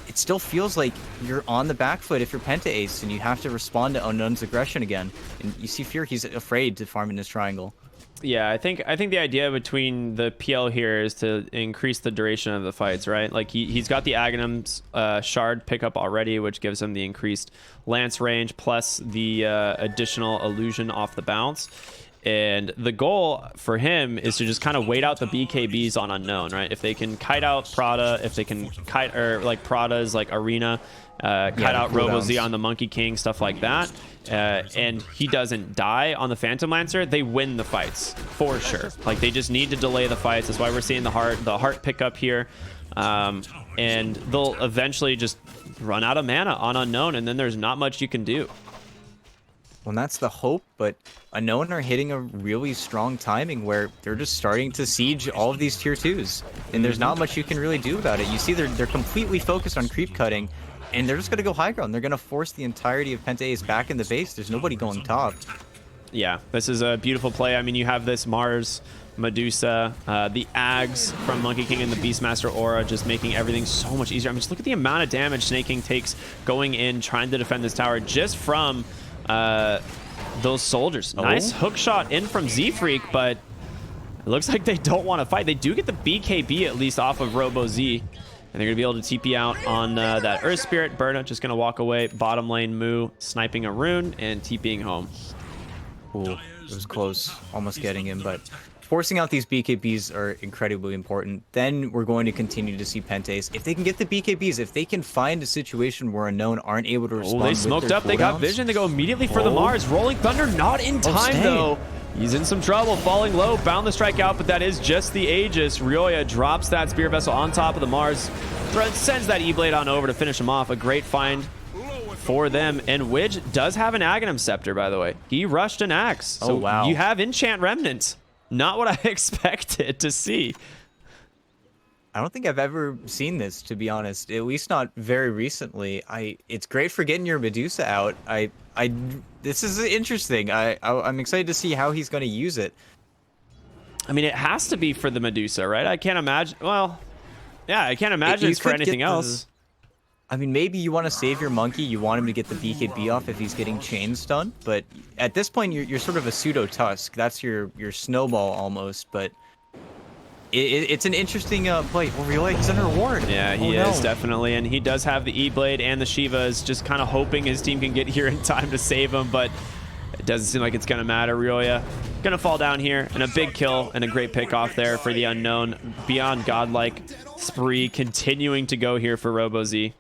it still feels like you're on the back foot if you're PentAce, and you have to respond to Unknown's aggression again. And you see Fear, he's afraid to farm in his triangle. Yeah, I think the idea between the PL here is to increase the duration of the fights, right? Like he's got the Aghanim's shard pickup already, which gives him the increased lance range plus the additional illusion off the bounce. And the goal for him is to just kind of wait out the BKBs on Unknown, right? If they can kite out Prada, if they can kite, or like Prada's like Arena, kite out Robo-Z on the Monkey King, stuff like that, and he doesn't die on the Phantom Lancer, they win the fights for sure. Like they just need to delay the fights. That's why we're seeing the heart pickup here, and they'll eventually just run out of mana on Unknown, and then there's not much you can do. Well, that's the hope, but Unknown are hitting a really strong timing where they're just starting to siege all of these tier 2s, and there's not much you can really do about it. You see they're completely focused on creep cutting, and they're just going to go high ground. They're going to force the entirety of PentAce back in the base. There's nobody going top. Yeah, this is a beautiful play. I mean, you have this Mars, Medusa, the Ags from Monkey King, and the Beastmaster Aura just making everything so much easier. I mean, just look at the amount of damage Snake King takes going in, trying to defend this tower just from those soldiers. Nice hook shot in from Z-Freak, but it looks like they don't want to fight. They do get the BKB at least off of Robo-Z, and they're going to be able to TP out on that Earth Spirit. Berna just going to walk away. Bottom lane Moo sniping a rune and TPing home. Ooh, it was close. Almost getting him, but forcing out these BKBs are incredibly important. Then we're going to continue to see PentAce. If they can get the BKBs, if they can find a situation where Unknown aren't able to respond. Oh, they smoked up. They got vision. They go immediately for the Mars. Rolling Thunder not in time, though. He's in some trouble, falling low, found the strike out, but that is just the Aegis. Ryoya drops that Spear Vessel on top of the Mars, sends that E-Blade on over to finish him off. A great find for them. And Widge does have an Aghanim Scepter, by the way. He rushed an Axe. So wow. You have Enchant Remnant. Not what I expected to see. I don't think I've ever seen this, to be honest. At least not very recently. It's great for getting your Medusa out. This is interesting. I'm excited to see how he's going to use it. I mean, it has to be for the Medusa, right? I can't imagine. Well, yeah, I can't imagine it's for anything else. I mean, maybe you want to save your monkey. You want him to get the BKB off if he's getting chain stun. But at this point, you're sort of a pseudo Tusk. That's your snowball almost. But it's an interesting play. Well, really, he's under reward. Yeah, he is definitely, and he does have the E-Blade and the Shiva. Is just kind of hoping his team can get here in time to save him, but it doesn't seem like it's gonna matter. Ryoya gonna fall down here, and a big kill and a great pick off there for the unknown. Beyond godlike spree continuing to go here for RoboZ.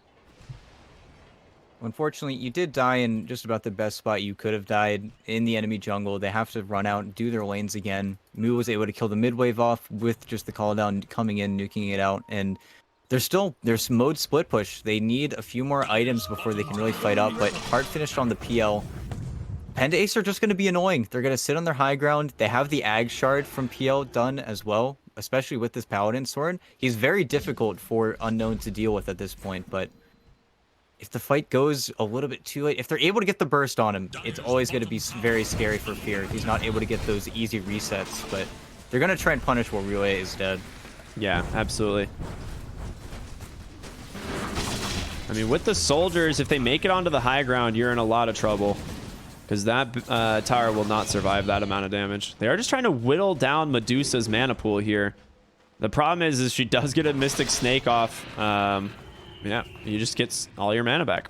Unfortunately, you did die in just about the best spot you could have died in the enemy jungle. They have to run out and do their lanes again. Mu was able to kill the mid wave off with just the call down coming in, nuking it out. And there's mode split push. They need a few more items before they can really fight up. But hard finished on the PL. PentAce are just going to be annoying. They're going to sit on their high ground. They have the Ag Shard from PL done as well, especially with this Paladin sword. He's very difficult for Unknown to deal with at this point, but if the fight goes a little bit too late, if they're able to get the burst on him, it's always going to be very scary for Fear. He's not able to get those easy resets, but they're going to try and punish while Ryoya is dead. Yeah, absolutely. I mean, with the soldiers, if they make it onto the high ground, you're in a lot of trouble, because that tower will not survive that amount of damage. They are just trying to whittle down Medusa's mana pool here. The problem is she does get a Mystic Snake off. Yeah, you just get all your mana back.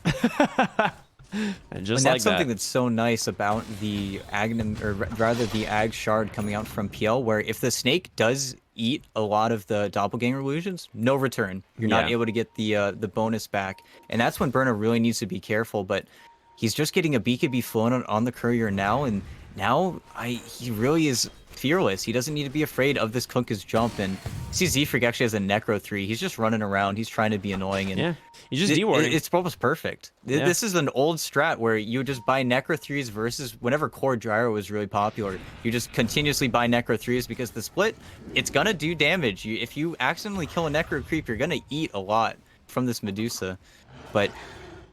And just that's something that's so nice about the Aghanim, or rather the Ag Shard coming out from PL, where if the snake does eat a lot of the doppelganger illusions, no return. You're not able to get the bonus back. And that's when Burner really needs to be careful, but he's just getting a BKB flown on the courier now, and now he really is fearless. He doesn't need to be afraid of this Kunkka's jump, and see Z-Freak actually has a Necro 3. He's just running around. He's trying to be annoying, and he's just dewarding. It's almost perfect. This is an old strat where you just buy Necro 3s versus whenever Core Gyro was really popular. You just continuously buy Necro 3s because the split, it's gonna do damage. If you accidentally kill a Necro creep, you're gonna eat a lot from this Medusa. But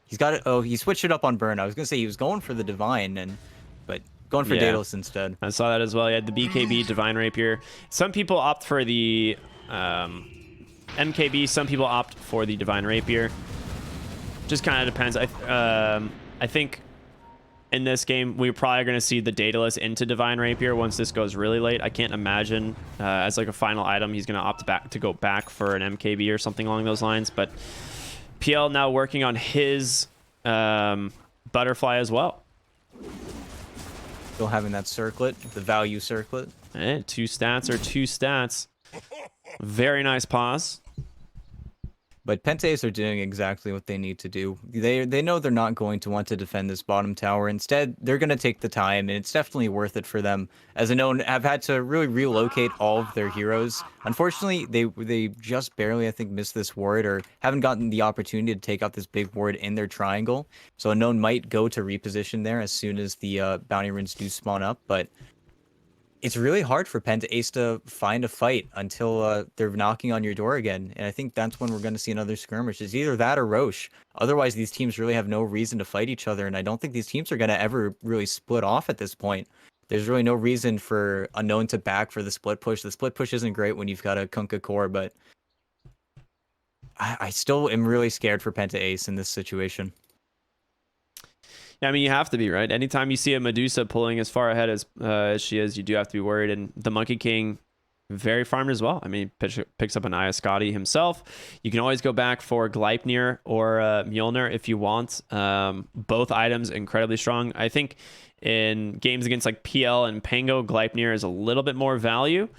he's got it. Oh, he switched it up on Burn. I was gonna say he was going for the Divine, but going for Daedalus instead. I saw that as well. He had the BKB Divine Rapier. Some people opt for the MKB. Some people opt for the Divine Rapier. Just kind of depends. I think in this game we're probably going to see the Daedalus into Divine Rapier once this goes really late. I can't imagine as like a final item he's going to opt to go back for an MKB or something along those lines. But PL now working on his Butterfly as well. Still having that circlet, the value circlet. Hey, 2 stats are 2 stats. Very nice pause. But PentAce are doing exactly what they need to do. They know they're not going to want to defend this bottom tower. Instead, they're going to take the time, and it's definitely worth it for them. As Unknown have had to really relocate all of their heroes. Unfortunately, they just barely, I think, missed this ward, or haven't gotten the opportunity to take out this big ward in their triangle. So Unknown might go to reposition there as soon as the bounty runes do spawn up, but it's really hard for PentAce to find a fight until they're knocking on your door again. And I think that's when we're going to see another skirmish. It's either that or Roche. Otherwise, these teams really have no reason to fight each other. And I don't think these teams are going to ever really split off at this point. There's really no reason for Unknown to back for the split push. The split push isn't great when you've got a Kunkka core, but I still am really scared for PentAce in this situation. Yeah, I mean, you have to be, right? Anytime you see a Medusa pulling as far ahead as she is, you do have to be worried. And the Monkey King, very farmed as well. I mean, picks up an Iascati himself. You can always go back for Gleipnir or Mjolnir if you want. Both items incredibly strong. I think in games against like PL and Pango, Gleipnir is a little bit more value.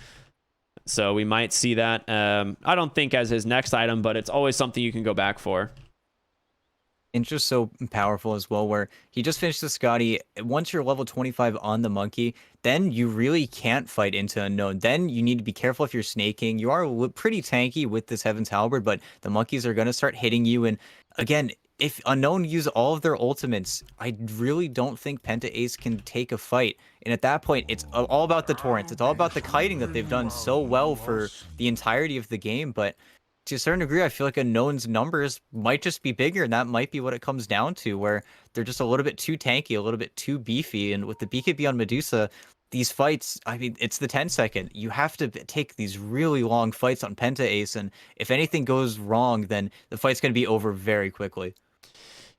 So we might see that. I don't think as his next item, but it's always something you can go back for. And just so powerful as well, where he just finished the Scotty. Once you're level 25 on the monkey, then you really can't fight into unknown. Then you need to be careful if you're snaking. You are pretty tanky with this Heaven's Halberd, but the monkeys are going to start hitting you. And again, if unknown use all of their ultimates, I really don't think PentAce can take a fight. And at that point, it's all about the torrents. It's all about the kiting that they've done so well for the entirety of the game. But to a certain degree, I feel like unknown's numbers might just be bigger, and that might be what it comes down to, where they're just a little bit too tanky, a little bit too beefy. And with the BKB on Medusa, these fights, I mean, it's the 10-second. You have to take these really long fights on PentAce, and if anything goes wrong, then the fight's going to be over very quickly.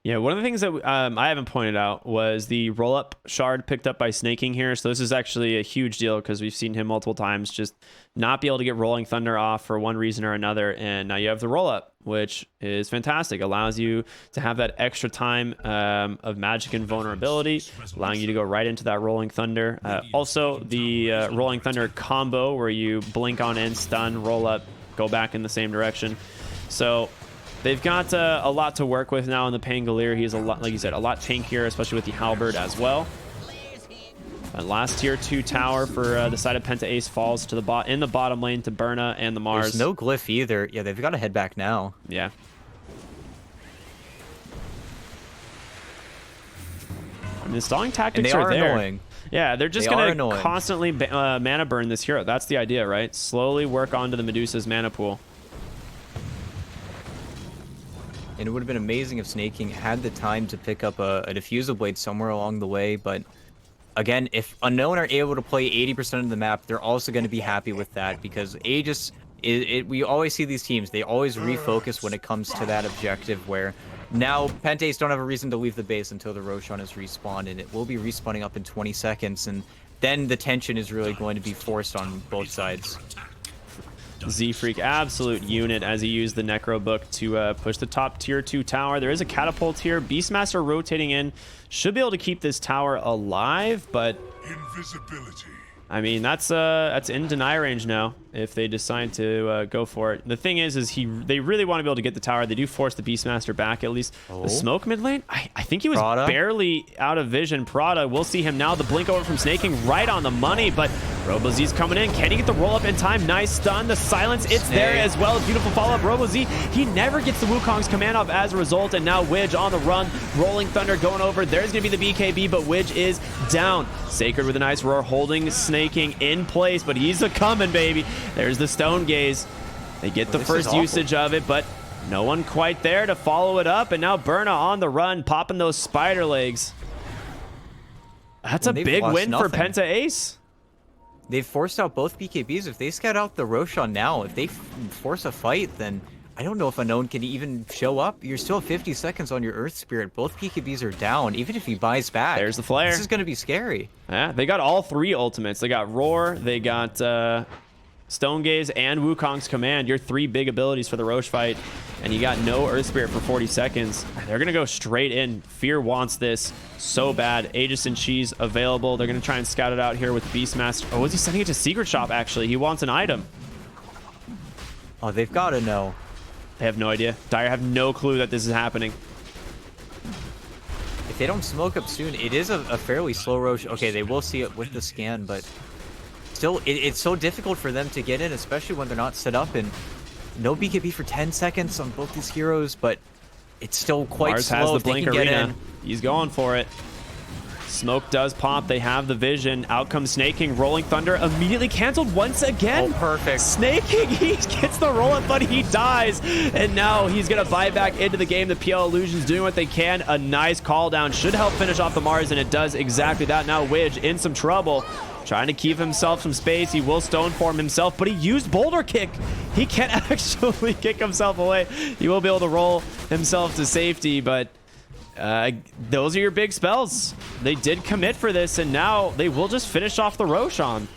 Yeah, one of the things that I haven't pointed out was the roll-up shard picked up by Snaking here. So this is actually a huge deal because we've seen him multiple times just not be able to get Rolling Thunder off for one reason or another. And now you have the roll-up, which is fantastic. Allows you to have that extra time of magic and vulnerability, allowing you to go right into that Rolling Thunder. Also, the Rolling Thunder combo where you blink on in, stun, roll up, go back in the same direction. So they've got a lot to work with now in the Pangolier. He's a lot, like you said, a lot tankier, especially with the Halberd as well. And last tier 2 tower for the side of PentAce falls to the in the bottom lane to Berna and the Mars. There's no glyph either. Yeah, they've got to head back now. Yeah. I mean, the stalling tactics are there. Annoying. Yeah, they're just going to constantly mana burn this hero. That's the idea, right? Slowly work onto the Medusa's mana pool. And it would have been amazing if Snaking had the time to pick up a Diffusal Blade somewhere along the way. But again, if Unknown are able to play 80% of the map, they're also going to be happy with that, because Aegis, we always see these teams, they always refocus when it comes to that objective, where now PentAce don't have a reason to leave the base until the Roshan is respawned, and it will be respawning up in 20 seconds. And then the tension is really going to be forced on both sides. Z-Freak, absolute unit as he used the Necro Book to push the top tier 2 tower. There is a catapult here. Beastmaster rotating in. Should be able to keep this tower alive, but Invisibility. I mean, that's in deny range now if they decide to go for it. The thing is they really want to be able to get the tower. They do force the Beastmaster back at least. The smoke mid lane, I think he was barely out of vision. Prada, we'll see him now. The blink over from Snaking right on the money, but RoboZ's coming in. Can he get the roll up in time? Nice stun. The silence, it's there as well. Beautiful follow-up. RoboZ, he never gets the Wukong's command off as a result, and now Widge on the run. Rolling Thunder going over. There's going to be the BKB, but Widge is down. Sacred with a nice roar, holding Snaking in place, but he's a coming, baby. There's the Stone Gaze. They get the first usage of it, but no one quite there to follow it up, and now Berna on the run, popping those spider legs. That's a big win for PentAce. They've forced out both BKBs. If they scout out the Roshan now, if they force a fight, then I don't know if Unknown can even show up. You're still 50 seconds on your Earth Spirit. Both BKBs are down. Even if he buys back, there's the flare. This is going to be scary. Yeah, they got all 3 ultimates. They got Roar, they got Stone Gaze, and Wukong's Command. Your 3 big abilities for the Roche fight, and you got no Earth Spirit for 40 seconds. They're going to go straight in. Fear wants this so bad. Aegis and Cheese available. They're going to try and scout it out here with Beastmaster. Oh, is he sending it to Secret Shop, actually? He wants an item. Oh, they've got to know. They have no idea. Dire have no clue that this is happening. If they don't smoke up soon, it is a fairly slow Roche. Okay, they will see it with the scan, but still, it's so difficult for them to get in, especially when they're not set up. And no BKB for 10 seconds on both these heroes, but it's still quite Mars slow. has the if blink they can arena. Get in. He's going for it. Smoke does pop. They have the vision. Out comes Snaking. Rolling Thunder immediately canceled once again. Oh, perfect. Snaking, he gets the roll up, but he dies. And now he's going to buy back into the game. The PL Illusions doing what they can. A nice call down should help finish off the Mars, and it does exactly that. Now Widge in some trouble. Trying to keep himself some space. He will stone form himself, but he used Boulder Kick. He can't actually kick himself away. He will be able to roll himself to safety, but those are your big spells. They did commit for this, and now they will just finish off the Roshan.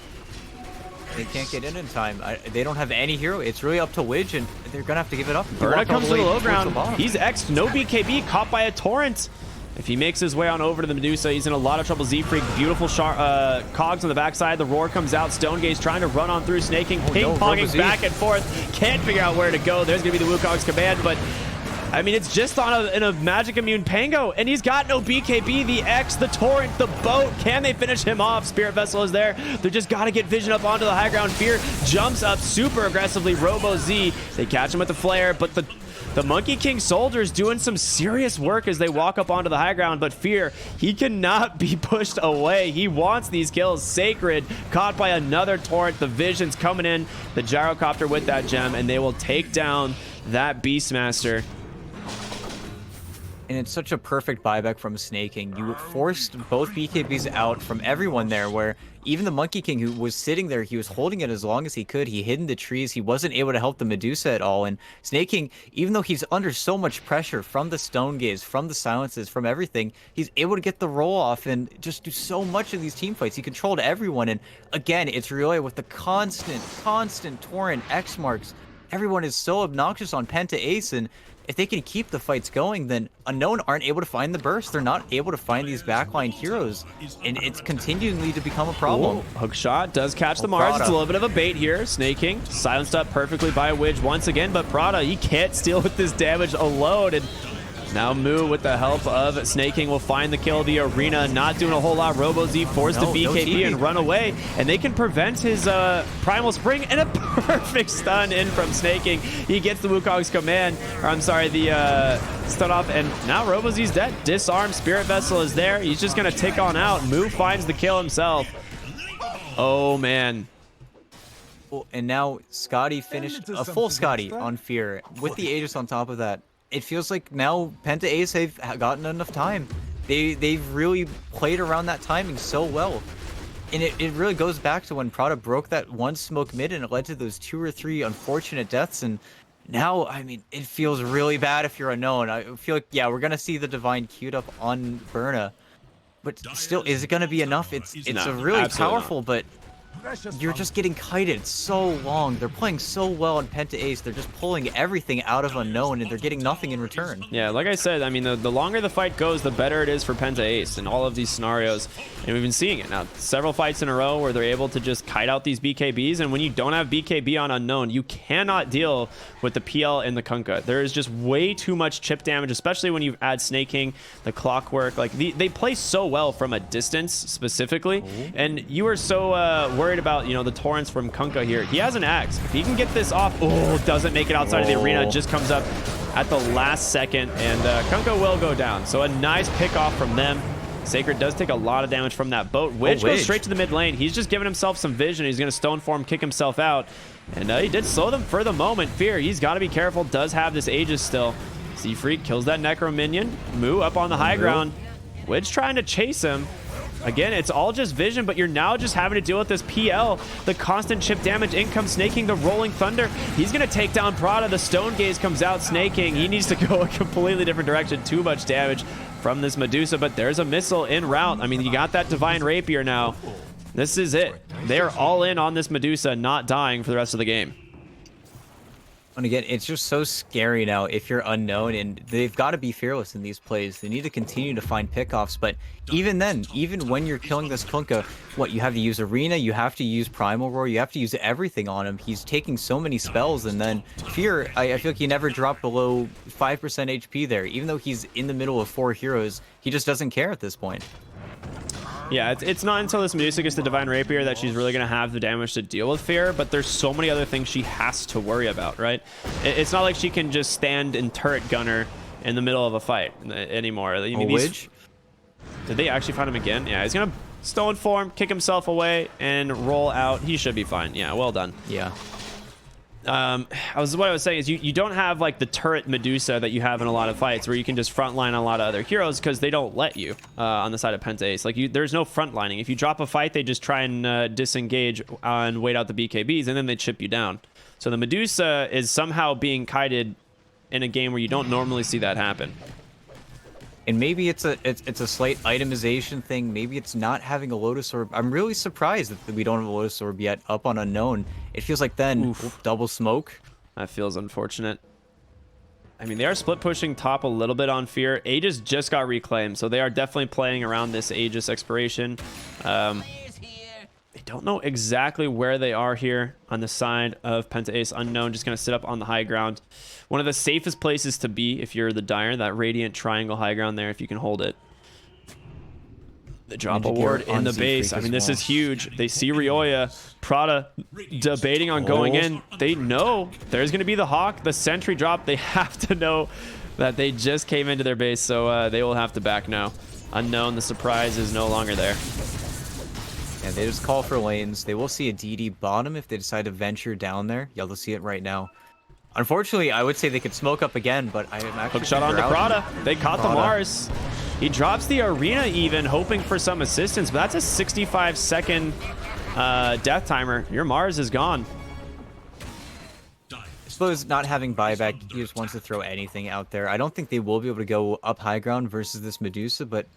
They can't get in time. They don't have any hero. It's really up to Widge, and they're going to have to give it up. Berna comes to the low ground. He's X'd. No BKB. Caught by a Torrent. If he makes his way on over to the Medusa, he's in a lot of trouble. Z-Freak, beautiful cogs on the backside. The roar comes out. Stone Gaze trying to run on through. Snaking, ping-ponging back and forth. Can't figure out where to go. There's going to be the Wukong's command, but I mean, it's just on in a magic immune Pango, and he's got no BKB, the X, the Torrent, the boat. Can they finish him off? Spirit Vessel is there. They just got to get vision up onto the high ground. Fear jumps up super aggressively. Robo Z, they catch him with the flare, but the Monkey King soldiers doing some serious work as they walk up onto the high ground, but Fear, he cannot be pushed away. He wants these kills. Sacred caught by another Torrent. The Vision's coming in, the Gyrocopter with that gem, and they will take down that Beastmaster. And it's such a perfect buyback from Snaking. You forced both BKBs out from everyone there, where even the Monkey King who was sitting there, he was holding it as long as he could. He hid in the trees. He wasn't able to help the Medusa at all. And Snaking, even though he's under so much pressure from the Stone Gaze, from the silences, from everything, he's able to get the roll off and just do so much of these team fights. He controlled everyone. And again, it's really with the constant Torrent X marks. Everyone is so obnoxious on PentAce, and if they can keep the fights going, then Unknown aren't able to find the burst. They're not able to find these backline heroes, and it's continually to become a problem. Ooh, hook shot does catch the Mars. It's a little bit of a bait here. Snaking silenced up perfectly by Widge once again, but Prada, he can't steal with this damage alone, and now Moo, with the help of Snaking, will find the kill. The Arena not doing a whole lot. Robo Z forced to BKB and run away, and they can prevent his Primal Spring, and a perfect stun in from Snaking. He gets the Wukong's command, or I'm sorry, the stun off, and now Robo Z's dead. Disarm, Spirit Vessel is there. He's just going to take on out. Moo finds the kill himself. Oh, man. And now Scotty finished a full Scotty on Fear with the Aegis on top of that. It feels like now PentAce have gotten enough time. They've really played around that timing so well. And it really goes back to when Prada broke that one smoke mid and it led to those 2 or 3 unfortunate deaths. And now, I mean, it feels really bad if you're Unknown. I feel like, yeah, we're going to see the Divine queued up on Berna. But still, is it going to be enough? It's a really powerful, but you're just getting kited so long. They're playing so well on PentAce. They're just pulling everything out of Unknown, and they're getting nothing in return. Yeah, like I said, I mean, the longer the fight goes, the better it is for PentAce in all of these scenarios. And we've been seeing it now. Several fights in a row where they're able to just kite out these BKBs. And when you don't have BKB on Unknown, you cannot deal with the PL and the Kunkka. There is just way too much chip damage, especially when you add Snaking, the Clockwork. Like, they play so well from a distance, specifically. Ooh. And you are so worried about, you know, the Torrents from Kunkka here. He has an axe. If he can get this off, doesn't make it outside of the arena, just comes up at the last second, and Kunkka will go down. So a nice pick off from them. Sacred does take a lot of damage from that boat. Widge goes straight to the mid lane. He's just giving himself some vision. He's going to stone form, kick himself out, and he did slow them for the moment. Fear, he's got to be careful. Does have this Aegis still. Seafreak kills that Necro minion. Moo up on the high ground. Widge trying to chase him. Again, it's all just vision, but you're now just having to deal with this PL. The constant chip damage. In comes Snaking, the Rolling Thunder. He's going to take down Prada. The Stone Gaze comes out. Snaking, he needs to go a completely different direction. Too much damage from this Medusa, but there's a missile en route. I mean, you got that Divine Rapier now. This is it. They're all in on this Medusa, not dying for the rest of the game. And again, it's just so scary now if you're Unknown, and they've got to be fearless in these plays. They need to continue to find pickoffs, but even then, even when you're killing this Kunkka, you have to use Arena, you have to use Primal Roar, you have to use everything on him. He's taking so many spells, and then Fear, I feel like he never dropped below 5% HP there. Even though he's in the middle of 4 heroes, he just doesn't care at this point. Yeah, it's not until this Medusa gets the Divine Rapier that she's really going to have the damage to deal with Fear, but there's so many other things she has to worry about, right? It's not like she can just stand and turret gunner in the middle of a fight anymore. I mean, Widge? Did they actually find him again? Yeah, he's going to stone form, kick himself away, and roll out. He should be fine. Yeah, well done. Yeah. What I was saying is you don't have like the turret Medusa that you have in a lot of fights where you can just frontline a lot of other heroes because they don't let you on the side of PentAce. Like there's no frontlining. If you drop a fight, they just try and disengage and wait out the BKBs, and then they chip you down. So the Medusa is somehow being kited in a game where you don't normally see that happen. And maybe it's a slight itemization thing. Maybe it's not having a Lotus Orb. I'm really surprised that we don't have a Lotus Orb yet up on Unknown. It feels like then double smoke. That feels unfortunate. I mean, they are split pushing top a little bit on Fear. Aegis just got reclaimed, so they are definitely playing around this Aegis expiration. They don't know exactly where they are here on the side of PentAce. Unknown just going to sit up on the high ground. One of the safest places to be if you're the Dire, that radiant triangle high ground there, if you can hold it. The drop award in the base. I mean, this is huge. They see Ryoya. Prada debating on going in. They know there's going to be the Hawk, the sentry drop. They have to know that they just came into their base, so they will have to back now. Unknown, the surprise is no longer there. Yeah, they just call for lanes. They will see a DD bottom if they decide to venture down there. Yeah, they'll see it right now. Unfortunately, I would say they could smoke up again, but I am actually... Hook shot onto Prada. They caught the Mars. He drops the arena even, hoping for some assistance, but that's a 65-second death timer. Your Mars is gone. I suppose not having buyback, he just wants to throw anything out there. I don't think they will be able to go up high ground versus this Medusa, but...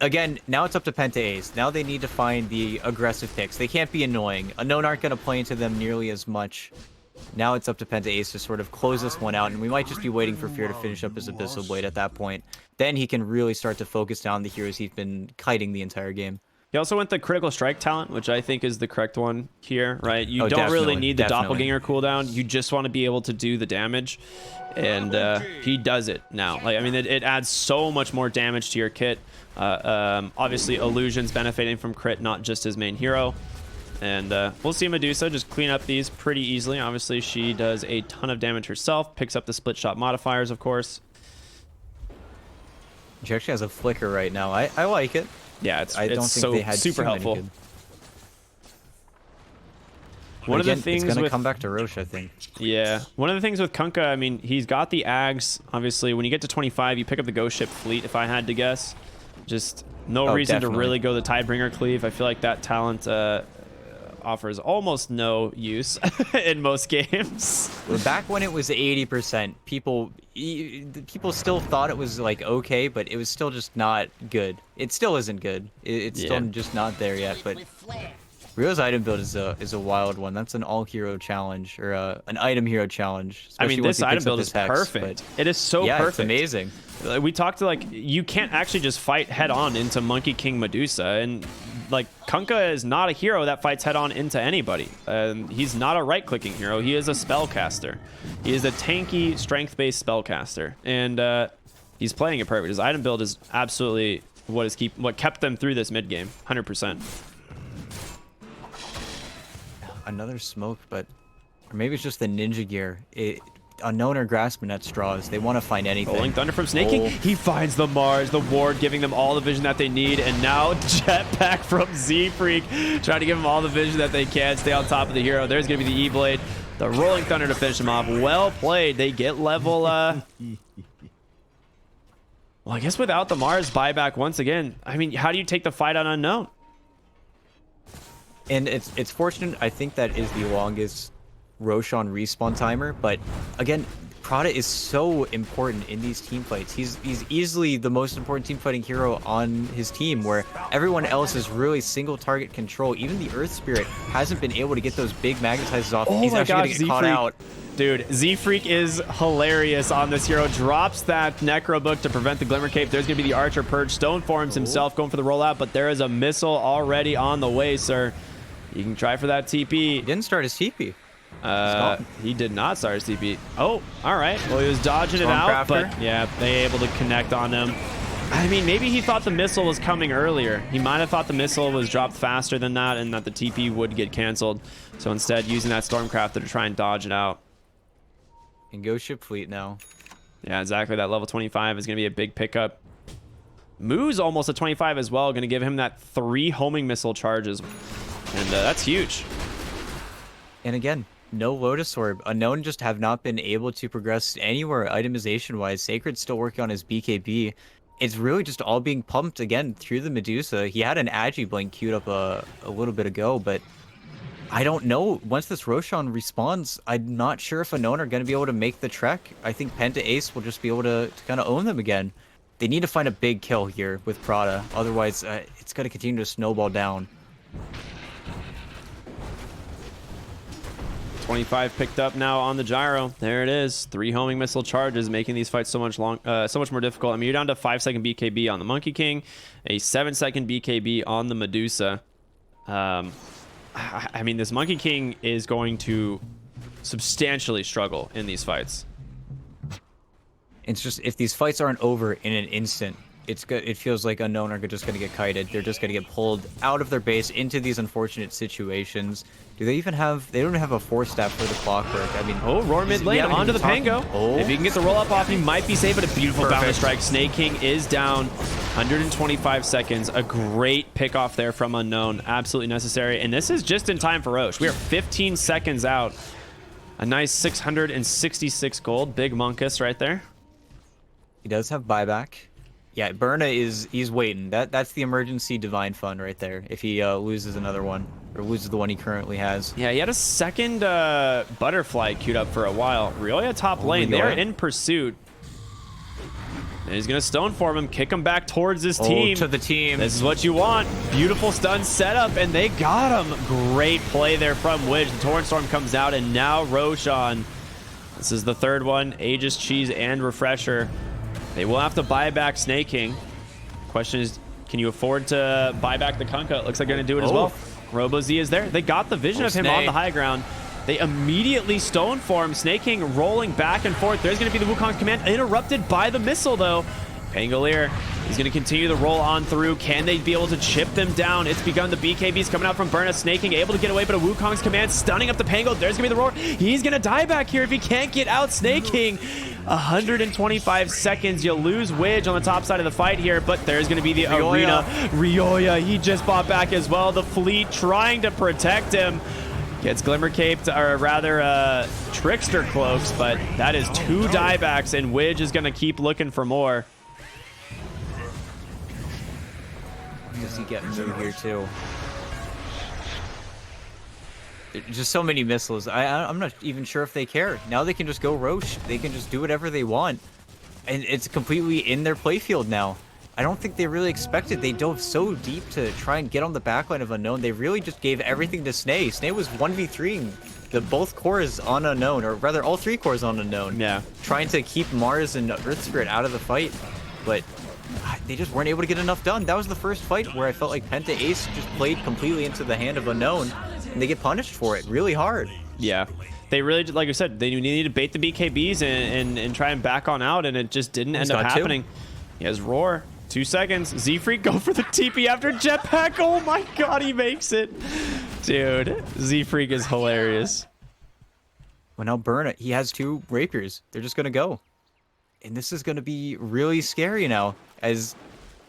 Again, now it's up to PentAce. Now they need to find the aggressive picks. They can't be annoying. Unknown aren't going to play into them nearly as much. Now it's up to PentAce to sort of close this one out, and we might just be waiting for Fear to finish up his Abyssal Blade at that point. Then he can really start to focus down the heroes he's been kiting the entire game. He also went the critical strike talent, which I think is the correct one here, right? You don't really need the doppelganger cooldown. You just want to be able to do the damage, and he does it now. Like, I mean, it adds so much more damage to your kit. Obviously, Illusion's benefiting from crit, not just his main hero. And we'll see Medusa just clean up these pretty easily. Obviously, she does a ton of damage herself, picks up the split shot modifiers, of course. She actually has a flicker right now. I like it. Yeah, it's so they had super helpful. One of the things it's gonna come back to Roche, I think. Yeah, one of the things with Kunkka, I mean, he's got the Ags. Obviously, when you get to 25, you pick up the Ghost Ship Fleet, if I had to guess. Just no reason to really go the Tidebringer Cleave. I feel like that talent offers almost no use in most games. Back when it was 80%, people still thought it was like okay, but it was still just not good. It still isn't good. It's still just not there yet. But Rio's item build is a wild one. That's an all hero challenge or an item hero challenge. I mean, this item build is perfect. It is so perfect. It's amazing. We talked to, like, you can't actually just fight head on into Monkey King Medusa, and like Kunkka is not a hero that fights head on into anybody. He's not a right clicking hero. He is a spellcaster. He is a tanky strength based spellcaster, and he's playing it perfect. His item build is absolutely what kept them through this mid game, 100%. Another smoke, but or maybe it's just the ninja gear. Unknown are grasping at straws. They want to find anything. Rolling Thunder from Snaking. He finds the Mars, the ward, giving them all the vision that they need. And now Jetpack from Z-Freak, trying to give them all the vision that they can. Stay on top of the hero. There's going to be the E-Blade. The Rolling Thunder to finish them off. Well played. They get level... Well, I guess without the Mars buyback once again, I mean, how do you take the fight on Unknown? And it's fortunate. I think that is the longest Roshan respawn timer, but again, Prada is so important in these team fights. He's easily the most important team fighting hero on his team, where everyone else is really single target control. Even the Earth Spirit hasn't been able to get those big magnetizers off. He's actually gonna get caught out. Dude, Z-Freak is hilarious on this hero. Drops that Necro Book to prevent the Glimmer Cape. There's going to be the Archer Purge. Stone forms himself, going for the rollout, but there is a missile already on the way, sir. You can try for that TP. He didn't start his TP. He did not start his TP. Oh, all right. Well, he was dodging it out, but yeah, they able to connect on him. I mean, maybe he thought the missile was coming earlier. He might have thought the missile was dropped faster than that and that the TP would get canceled. So instead, using that Stormcrafter to try and dodge it out. And go ship fleet now. Yeah, exactly. That level 25 is going to be a big pickup. Moo's almost at 25 as well. Going to give him that 3 homing missile charges. And that's huge. And again, no Lotus Orb. Unknown just have not been able to progress anywhere itemization-wise. Sacred's still working on his BKB. It's really just all being pumped again through the Medusa. He had an Agi Blink queued up a little bit ago, but I don't know. Once this Roshan respawns, I'm not sure if Unknown are going to be able to make the trek. I think PentAce will just be able to kind of own them again. They need to find a big kill here with Prada. Otherwise, it's going to continue to snowball down. 25 picked up now on the gyro. There it is. 3 homing missile charges, making these fights so much more difficult. I mean, you're down to 5-second BKB on the Monkey King, a 7-second BKB on the Medusa. I mean, this Monkey King is going to substantially struggle in these fights. It's just, if these fights aren't over in an instant, it's good. It feels like Unknown are just going to get kited. They're just going to get pulled out of their base into these unfortunate situations. Do they even have... They don't have a 4-step for the Clockwork. I mean... Oh, Roar mid lane onto the Pango. Oh. If he can get the roll-up off, he might be safe, but a beautiful boundless strike. Snake King is down. 125 seconds. A great pick-off there from Unknown. Absolutely necessary. And this is just in time for Roche. We are 15 seconds out. A nice 666 gold. Big Monkus right there. He does have buyback. Yeah, Berna he's waiting. That's the emergency divine fund right there. If he loses another one, or loses the one he currently has. Yeah, he had a second butterfly queued up for a while. Ryoya top lane. They're in pursuit. And he's gonna stone form him, kick him back towards his team. To the team. This is what you want. Beautiful stun setup, and they got him. Great play there from Widge. The Torrent Storm comes out, and now Roshan. This is the third one. Aegis, Cheese, and Refresher. They will have to buy back Snake King. Question is, can you afford to buy back the Kunkka? It looks like they're going to do it as well. RoboZ is there. They got the vision of him on the high ground. They immediately stone form. Snake King rolling back and forth. There's going to be the Wukong's command. Interrupted by the missile, though. Pangolier is going to continue the roll on through. Can they be able to chip them down? It's begun. The BKBs coming out from Berna. Snake King able to get away, but a Wukong's command stunning up the Pango. There's going to be the roar. He's going to die back here if he can't get out. Snake King, 125 seconds. You lose Widge on the top side of the fight here, but there's going to be the arena. Ryoya, he just bought back as well. The fleet trying to protect him. Gets Glimmer Caped, or rather Trickster Cloaks, but that is 2 diebacks, and Widge is going to keep looking for more. Does he get through here too? There's just so many missiles. I'm not even sure if they care. Now they can just go Roche. They can just do whatever they want. And it's completely in their playfield now. I don't think they really expected. They dove so deep to try and get on the backline of Unknown. They really just gave everything to Snay. Snay was 1v3ing both cores on Unknown, or rather all 3 cores on Unknown. Yeah. Trying to keep Mars and Earth Spirit out of the fight. But they just weren't able to get enough done. That was the first fight where I felt like PentAce just played completely into the hand of Unknown, and they get punished for it really hard. Yeah. They really, like I said, they needed to bait the BKBs and try and back on out, and it just didn't end up happening. He has Roar. 2 seconds. Z-Freak go for the TP after Jetpack. Oh my god, he makes it. Dude, Z-Freak is hilarious. Well, now Berna, he has 2 Rapiers. They're just going to go. And this is going to be really scary now, as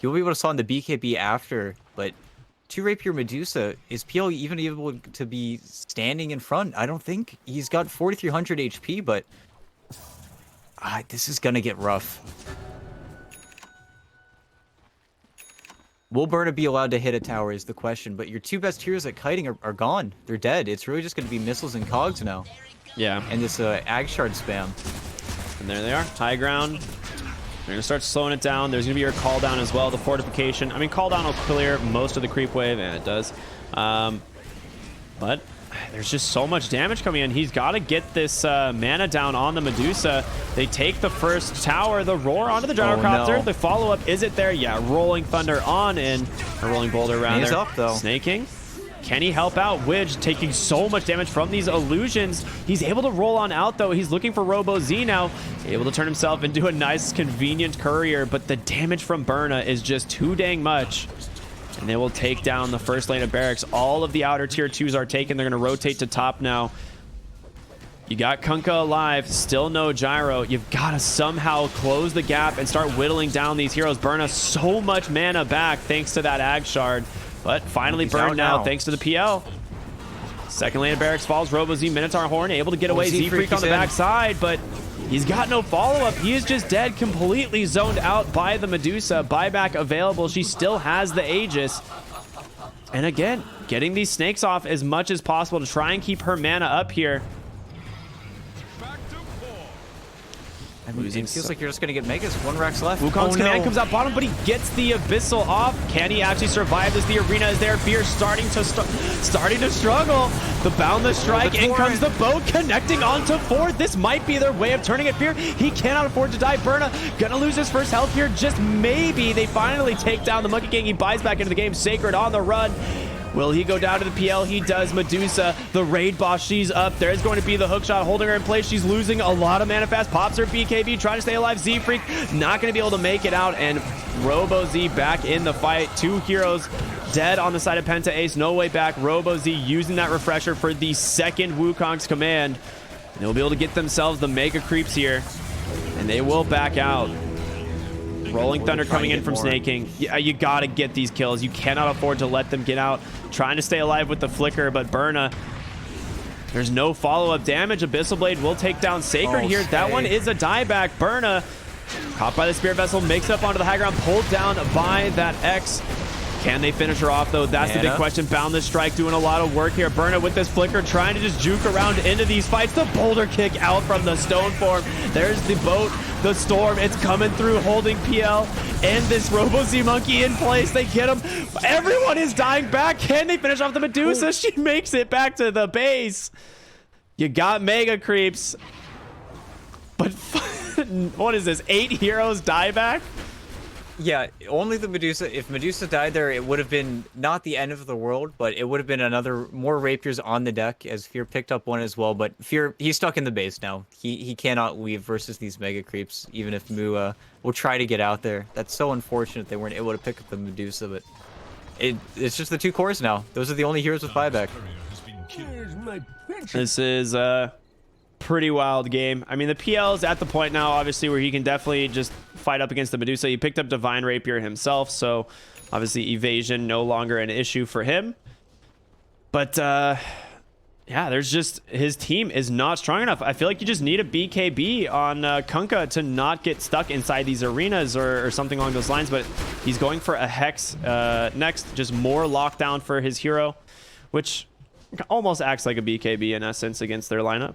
you'll be able to spawn the BKB after, but 2 Rapier Medusa, is PL even able to be standing in front? I don't think. He's got 4,300 HP, but this is going to get rough. Will Berna be allowed to hit a tower is the question, but your 2 best heroes at kiting are gone. They're dead. It's really just going to be missiles and cogs now. Yeah. And this Ag Shard spam. And there they are. High ground. They're going to start slowing it down. There's going to be your call down as well. The fortification. I mean, call down will clear most of the creep wave, and it does. But there's just so much damage coming in. He's got to get this mana down on the Medusa. They take the first tower, the Roar onto the Gyrocopter. Oh, no. The follow-up, is it there? Yeah, Rolling Thunder on in. A Rolling Boulder around there. He's up, though. Snaking. Can he help out? Widge taking so much damage from these illusions. He's able to roll on out, though. He's looking for RoboZ now. Able to turn himself into a nice, convenient courier, but the damage from Berna is just too dang much. And they will take down the first lane of barracks. All of the outer tier 2s are taken. They're going to rotate to top now. You got Kunkka alive, still no Gyro. You've got to somehow close the gap and start whittling down these heroes. Berna so much mana back thanks to that Ag Shard. But finally burned now thanks to the PL. Second lane of barracks falls. RoboZ, Minotaur Horn, able to get away. Z-Freak on the backside, but he's got no follow-up. He is just dead, completely zoned out by the Medusa. Buyback available. She still has the Aegis. And again, getting these snakes off as much as possible to try and keep her mana up here. I mean, it feels like you're just going to get Megas. 1 Rax left. Wukong's command comes out bottom, but he gets the Abyssal off. Can he actually survive this? The arena is there. Fear starting to struggle. The Boundless Strike. In comes the boat connecting onto 4. This might be their way of turning it. Fear, he cannot afford to die. Berna gonna lose his first health here. Just maybe they finally take down the Monkey King. He buys back into the game. Sacred on the run. Will he go down to the PL? He does. Medusa, the raid boss, she's up. There's going to be the hook shot holding her in place. She's losing a lot of mana fast. Pops her BKB, trying to stay alive. Z-Freak not going to be able to make it out, and Robo Z back in the fight. Two heroes dead on the side of PentAce. No way back. Robo Z using that refresher for the second Wukong's command. They'll be able to get themselves the mega creeps here, and they will back out. Rolling Thunder coming in from Snake King. Yeah, you gotta get these kills. You cannot afford to let them get out. Trying to stay alive with the flicker, but Burna, there's no follow-up damage. Abyssal Blade will take down Sacred here. That one is a dieback. Burna, caught by the Spirit Vessel, makes up onto the high ground, pulled down by that X. Can they finish her off, though? That's the big question. Boundless Strike doing a lot of work here. Burna with this flicker, trying to just juke around into these fights. The boulder kick out from the stone form. There's the boat, the storm. It's coming through, holding PL and this Robo-Z Monkey in place. They get him. Everyone is dying back. Can they finish off the Medusa? She makes it back to the base. You got mega creeps. But what is this? 8 heroes die back? Yeah, only the Medusa. If Medusa died there, it would have been not the end of the world, but it would have been another more rapiers on the deck, as Fear picked up one as well. But Fear, he's stuck in the base now. He cannot leave versus these mega creeps, even if Mu will try to get out there. That's so unfortunate they weren't able to pick up the Medusa, but it's just the 2 cores now. Those are the only heroes with buyback. This is pretty wild game. I mean, the PL is at the point now, obviously, where he can definitely just fight up against the Medusa. He picked up Divine Rapier himself, so obviously evasion no longer an issue for him. But yeah, there's just, his team is not strong enough. I feel like you just need a BKB on Kunkka to not get stuck inside these arenas or something along those lines. But he's going for a Hex next, just more lockdown for his hero, which almost acts like a BKB in essence against their lineup.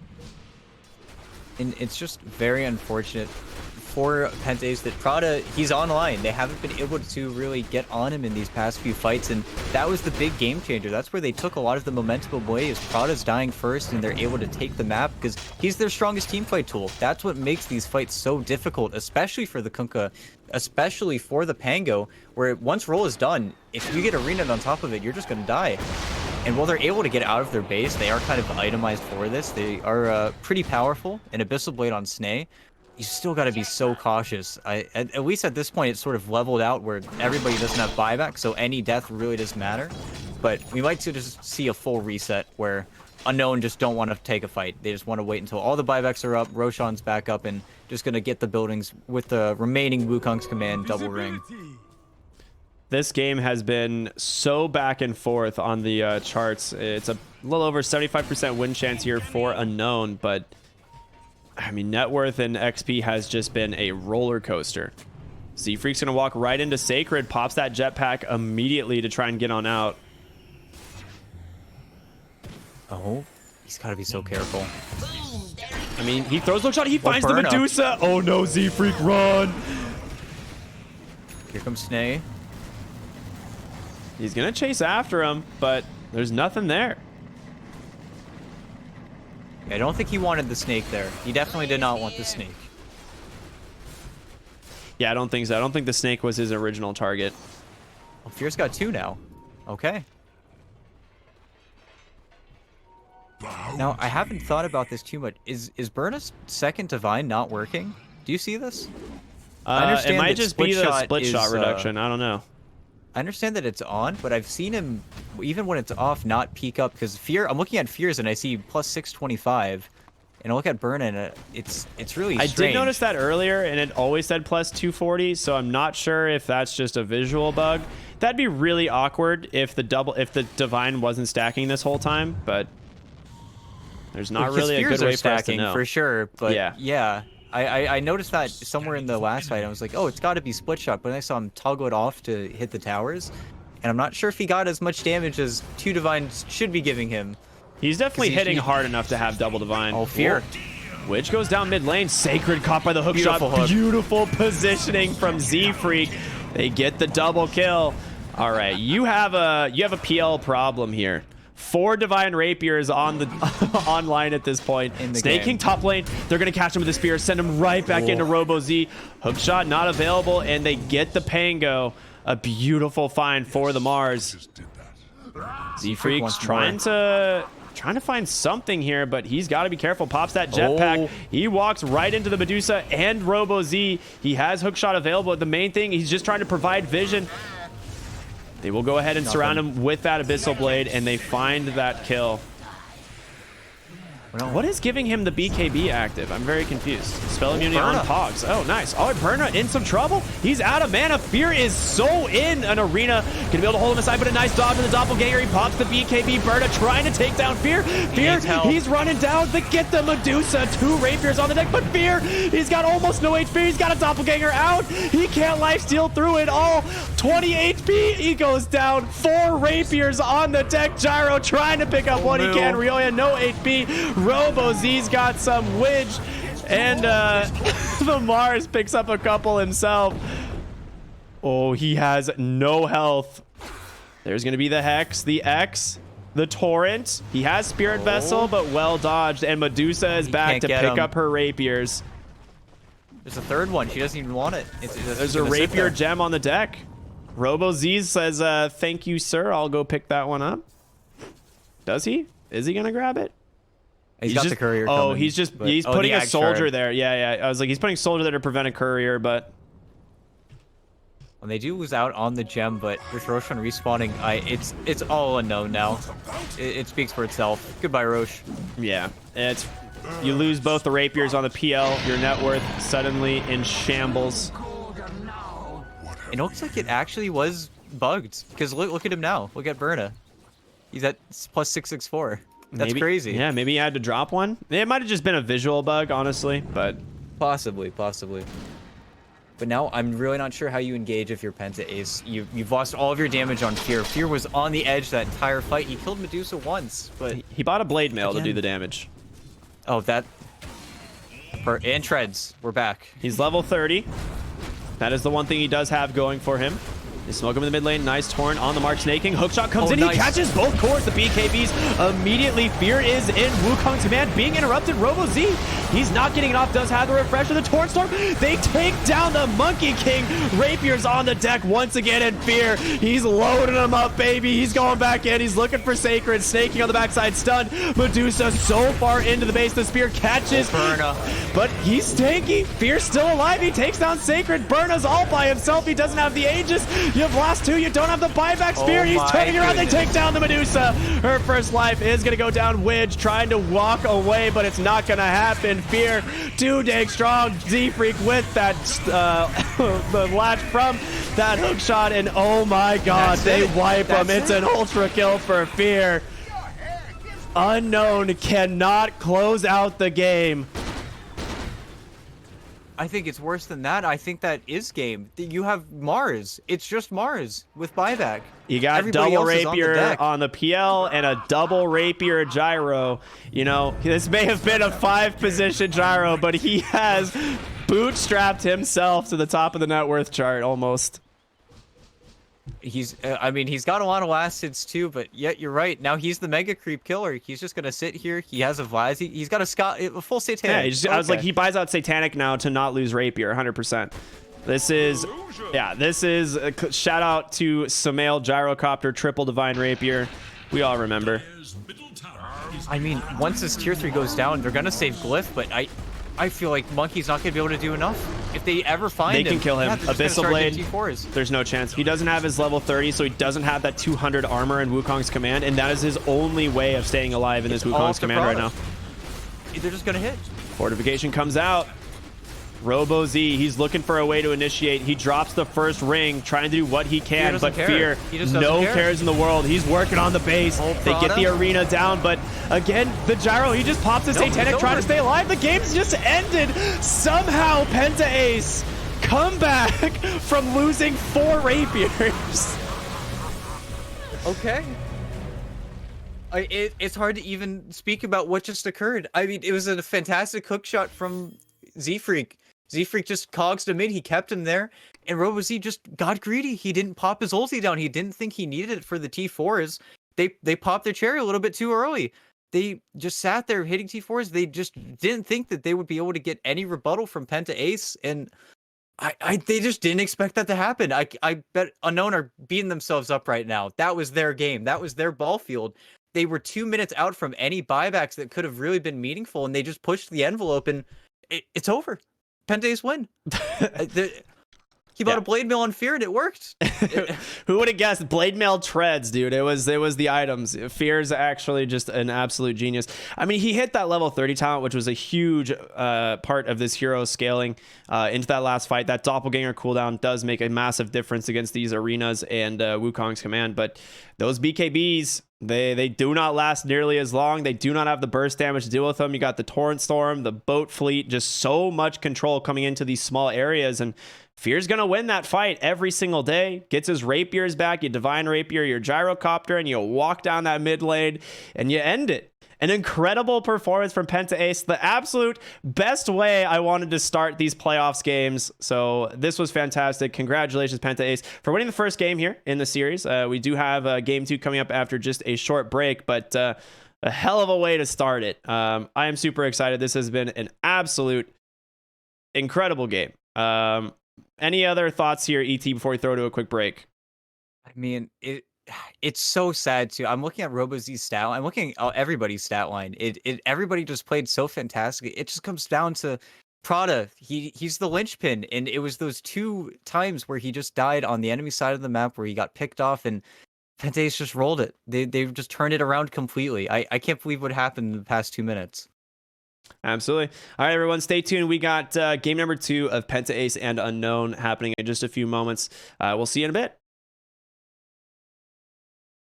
And it's just very unfortunate for PentAce that Prada, he's online. They haven't been able to really get on him in these past few fights, and that was the big game changer. That's where they took a lot of the momentum away, is Prada's dying first and they're able to take the map because he's their strongest team fight tool. That's what makes these fights so difficult, especially for the Kunkka, especially for the Pango, where once roll is done, if you get arenaed on top of it, you're just going to die. And while they're able to get out of their base, they are kind of itemized for this. They are pretty powerful. An Abyssal Blade on Snay, you still got to be so cautious. At least at this point, it's sort of leveled out where everybody doesn't have buyback, so any death really doesn't matter. But we might just see a full reset where Unknown just don't want to take a fight. They just want to wait until all the buybacks are up, Roshan's back up, and just going to get the buildings with the remaining Wukong's command double ring. This game has been so back and forth on the charts. It's a little over 75% win chance here for Unknown, but I mean, net worth and XP has just been a roller coaster. Z-Freak's gonna walk right into Sacred, pops that jetpack immediately to try and get on out. Oh, he's got to be so careful. I mean, he throws no shot, he finds the Medusa. Oh no, Z-Freak, run! Here comes Snay. He's gonna chase after him, but there's nothing there. I don't think he wanted the snake there. He definitely did not want the snake. Yeah, I don't think so. I don't think the snake was his original target. Well, Fear's got 2 now. Okay. Now, I haven't thought about this too much. Is Burna's second Divine not working? Do you see this? I understand it might just be the split shot reduction. I don't know. I understand that it's on, but I've seen him, even when it's off, not peak up, because Fear, I'm looking at Fear's and I see plus 625, and I look at Burna and it's really strange. I did notice that earlier, and it always said plus 240, so I'm not sure if that's just a visual bug. That'd be really awkward if the Divine wasn't stacking this whole time, but there's not really a good way for us to know. For sure, but yeah. I noticed that somewhere in the last fight. I was like, oh, it's got to be split shot. But then I saw him toggle it off to hit the towers. And I'm not sure if he got as much damage as 2 Divines should be giving him. He's definitely hitting hard enough to have double Divine. Oh, Fear. Which goes down mid lane. Sacred caught by the hook shot. Beautiful positioning from Z-Freak. They get the double kill. All right, you have a PL problem here. 4 Divine Rapiers on the online at this point. Snake King top lane. They're going to catch him with the spear, send him right back into Robo Z. Hookshot not available, and they get the Pango. A beautiful find for the Mars. Z-Freak's trying to find something here, but he's got to be careful. Pops that jetpack. Oh. He walks right into the Medusa and Robo Z. He has hookshot available. The main thing, he's just trying to provide vision. They will go ahead and surround him with that Abyssal Blade, and they find that kill. What is giving him the BKB active? I'm very confused. Spell immunity on Pogs. Oh, nice. Oh, Berna in some trouble. He's out of mana. Fear is so in an arena. Gonna be able to hold him aside, but a nice dodge in the doppelganger. He pops the BKB. Berna trying to take down Fear. Fear, he's running down to get the Medusa. 2 rapiers on the deck, but Fear, he's got almost no HP. He's got a doppelganger out. He can't lifesteal through it all. 20 HP. He goes down. 4 rapiers on the deck. Gyro trying to pick up what he can. Ryoya, no HP. Robo Z's got some Widge, and the Mars picks up a couple himself. Oh, he has no health. There's going to be the Hex, the X, the Torrent. He has Spirit Vessel, but well dodged, and Medusa is back to pick up her rapiers. There's a third one. She doesn't even want it. There's a rapier gem on the deck. Robo Z says, thank you, sir. I'll go pick that one up. Does he? Is he going to grab it? He's got the courier Oh, coming, he's putting a soldier there. Yeah. I was like, he's putting soldier there to prevent a courier, but when they do lose out on the gem, but with Roshan respawning, it's all unknown now. It speaks for itself. Goodbye, Rosh. Yeah, you lose both the rapiers on the PL. Your net worth suddenly in shambles. It looks like it actually was bugged because look at him now. Look at Berna. He's at plus 664. That's crazy. Yeah, maybe he had to drop one. It might have just been a visual bug, honestly, but possibly. But now I'm really not sure how you engage if you're PentAce. You've lost all of your damage on Fear. Fear was on the edge that entire fight. He killed Medusa once, but he bought a blade mail to do the damage. Oh, and treads. We're back. He's level 30. That is the one thing he does have going for him. They smoke him in the mid lane. Nice torn on the mark. Snaking. Hookshot comes in. Nice. He catches both cores. The BKBs immediately. Fear is in Wukong's command. Being interrupted. Robo Z. He's not getting it off. Does have the refresh of the Torn Storm. They take down the Monkey King. Rapier's on the deck once again. And Fear. He's loading him up, baby. He's going back in. He's looking for Sacred. Snaking on the backside. Stunned. Medusa so far into the base. The spear catches. Berna. But he's tanky. Fear's still alive. He takes down Sacred. Berna's all by himself. He doesn't have the Aegis. You have lost 2. You don't have the buyback spear. He's turning around. They take down the Medusa. Her first life is going to go down. Widge trying to walk away, but it's not going to happen. Fear too dang strong. Z-Freak with that the latch from that hook shot, and oh my god, they wipe him. It's an ultra kill for Fear. Unknown cannot close out the game. I think it's worse than that. I think that is game. You have Mars. It's just Mars with buyback. You got Everybody double else rapier on the PL and a double rapier gyro. You know, this may have been a 5-position gyro, but he has bootstrapped himself to the top of the net worth chart almost. I mean, he's got a lot of last hits too, but yet you're right. Now he's the mega creep killer. He's just gonna sit here. He has a Vlad. He's got a full Satanic. Yeah, I was like, he buys out Satanic now to not lose Rapier 100%. This is a shout out to Samael Gyrocopter triple Divine Rapier. We all remember. I mean, once this tier 3 goes down, they're gonna save Glyph, but I feel like Monkey's not gonna be able to do enough. If they ever find him, they can kill him. Abyssal Blade. T4s. There's no chance. He doesn't have his level 30, so he doesn't have that 200 armor in Wukong's command, and that is his only way of staying alive in this Wukong's command right now. They're just gonna hit. Fortification comes out. Robo Z, he's looking for a way to initiate. He drops the first ring, trying to do what he can, but Fear, no cares in the world. He's working on the base. They get the arena down, but again, the gyro, he just pops his Satanic trying to stay alive. The game's just ended. Somehow, PentAce come back from losing 4 rapiers. Okay. It's hard to even speak about what just occurred. I mean, it was a fantastic hook shot from Z-Freak. Z-Freak just cogs him in. He kept him there. And Robo-Z just got greedy. He didn't pop his ulti down. He didn't think he needed it for the T4s. They popped their cherry a little bit too early. They just sat there hitting T4s. They just didn't think that they would be able to get any rebuttal from PentAce. And They just didn't expect that to happen. I bet Unknown are beating themselves up right now. That was their game. That was their ball field. They were 2 minutes out from any buybacks that could have really been meaningful, and they just pushed the envelope, and it's over. PentAce win. He bought a blade mail on Fear and it worked. Who would have guessed? Blade mail treads, dude. It was the items. Fear's actually just an absolute genius. I mean, he hit that level 30 talent, which was a huge part of this hero scaling into that last fight. That doppelganger cooldown does make a massive difference against these arenas and Wukong's command, but those BKBs, they do not last nearly as long. They do not have the burst damage to deal with them. You got the Torrent Storm, the boat fleet, just so much control coming into these small areas, and Fear's gonna win that fight every single day. Gets his rapiers back, you divine rapier, your gyrocopter, and you walk down that mid lane and you end it. An incredible performance from PentAce, the absolute best way I wanted to start these playoffs games. So this was fantastic. Congratulations, PentAce, for winning the first game here in the series. We do have game 2 coming up after just a short break, but a hell of a way to start it. I am super excited. This has been an absolute incredible game. Any other thoughts here, ET, before we throw to a quick break? I mean, it's so sad too. I'm looking at RoboZ's stat line. I'm looking at everybody's stat line. Everybody just played so fantastic. It just comes down to Prada. He's the linchpin, and it was those 2 times where he just died on the enemy side of the map where he got picked off, and PentAce just rolled it. They've just turned it around completely. I can't believe what happened in the past 2 minutes. Absolutely. All right, everyone, stay tuned. We got game number 2 of PentAce and Unknown happening in just a few moments. We'll see you in a bit.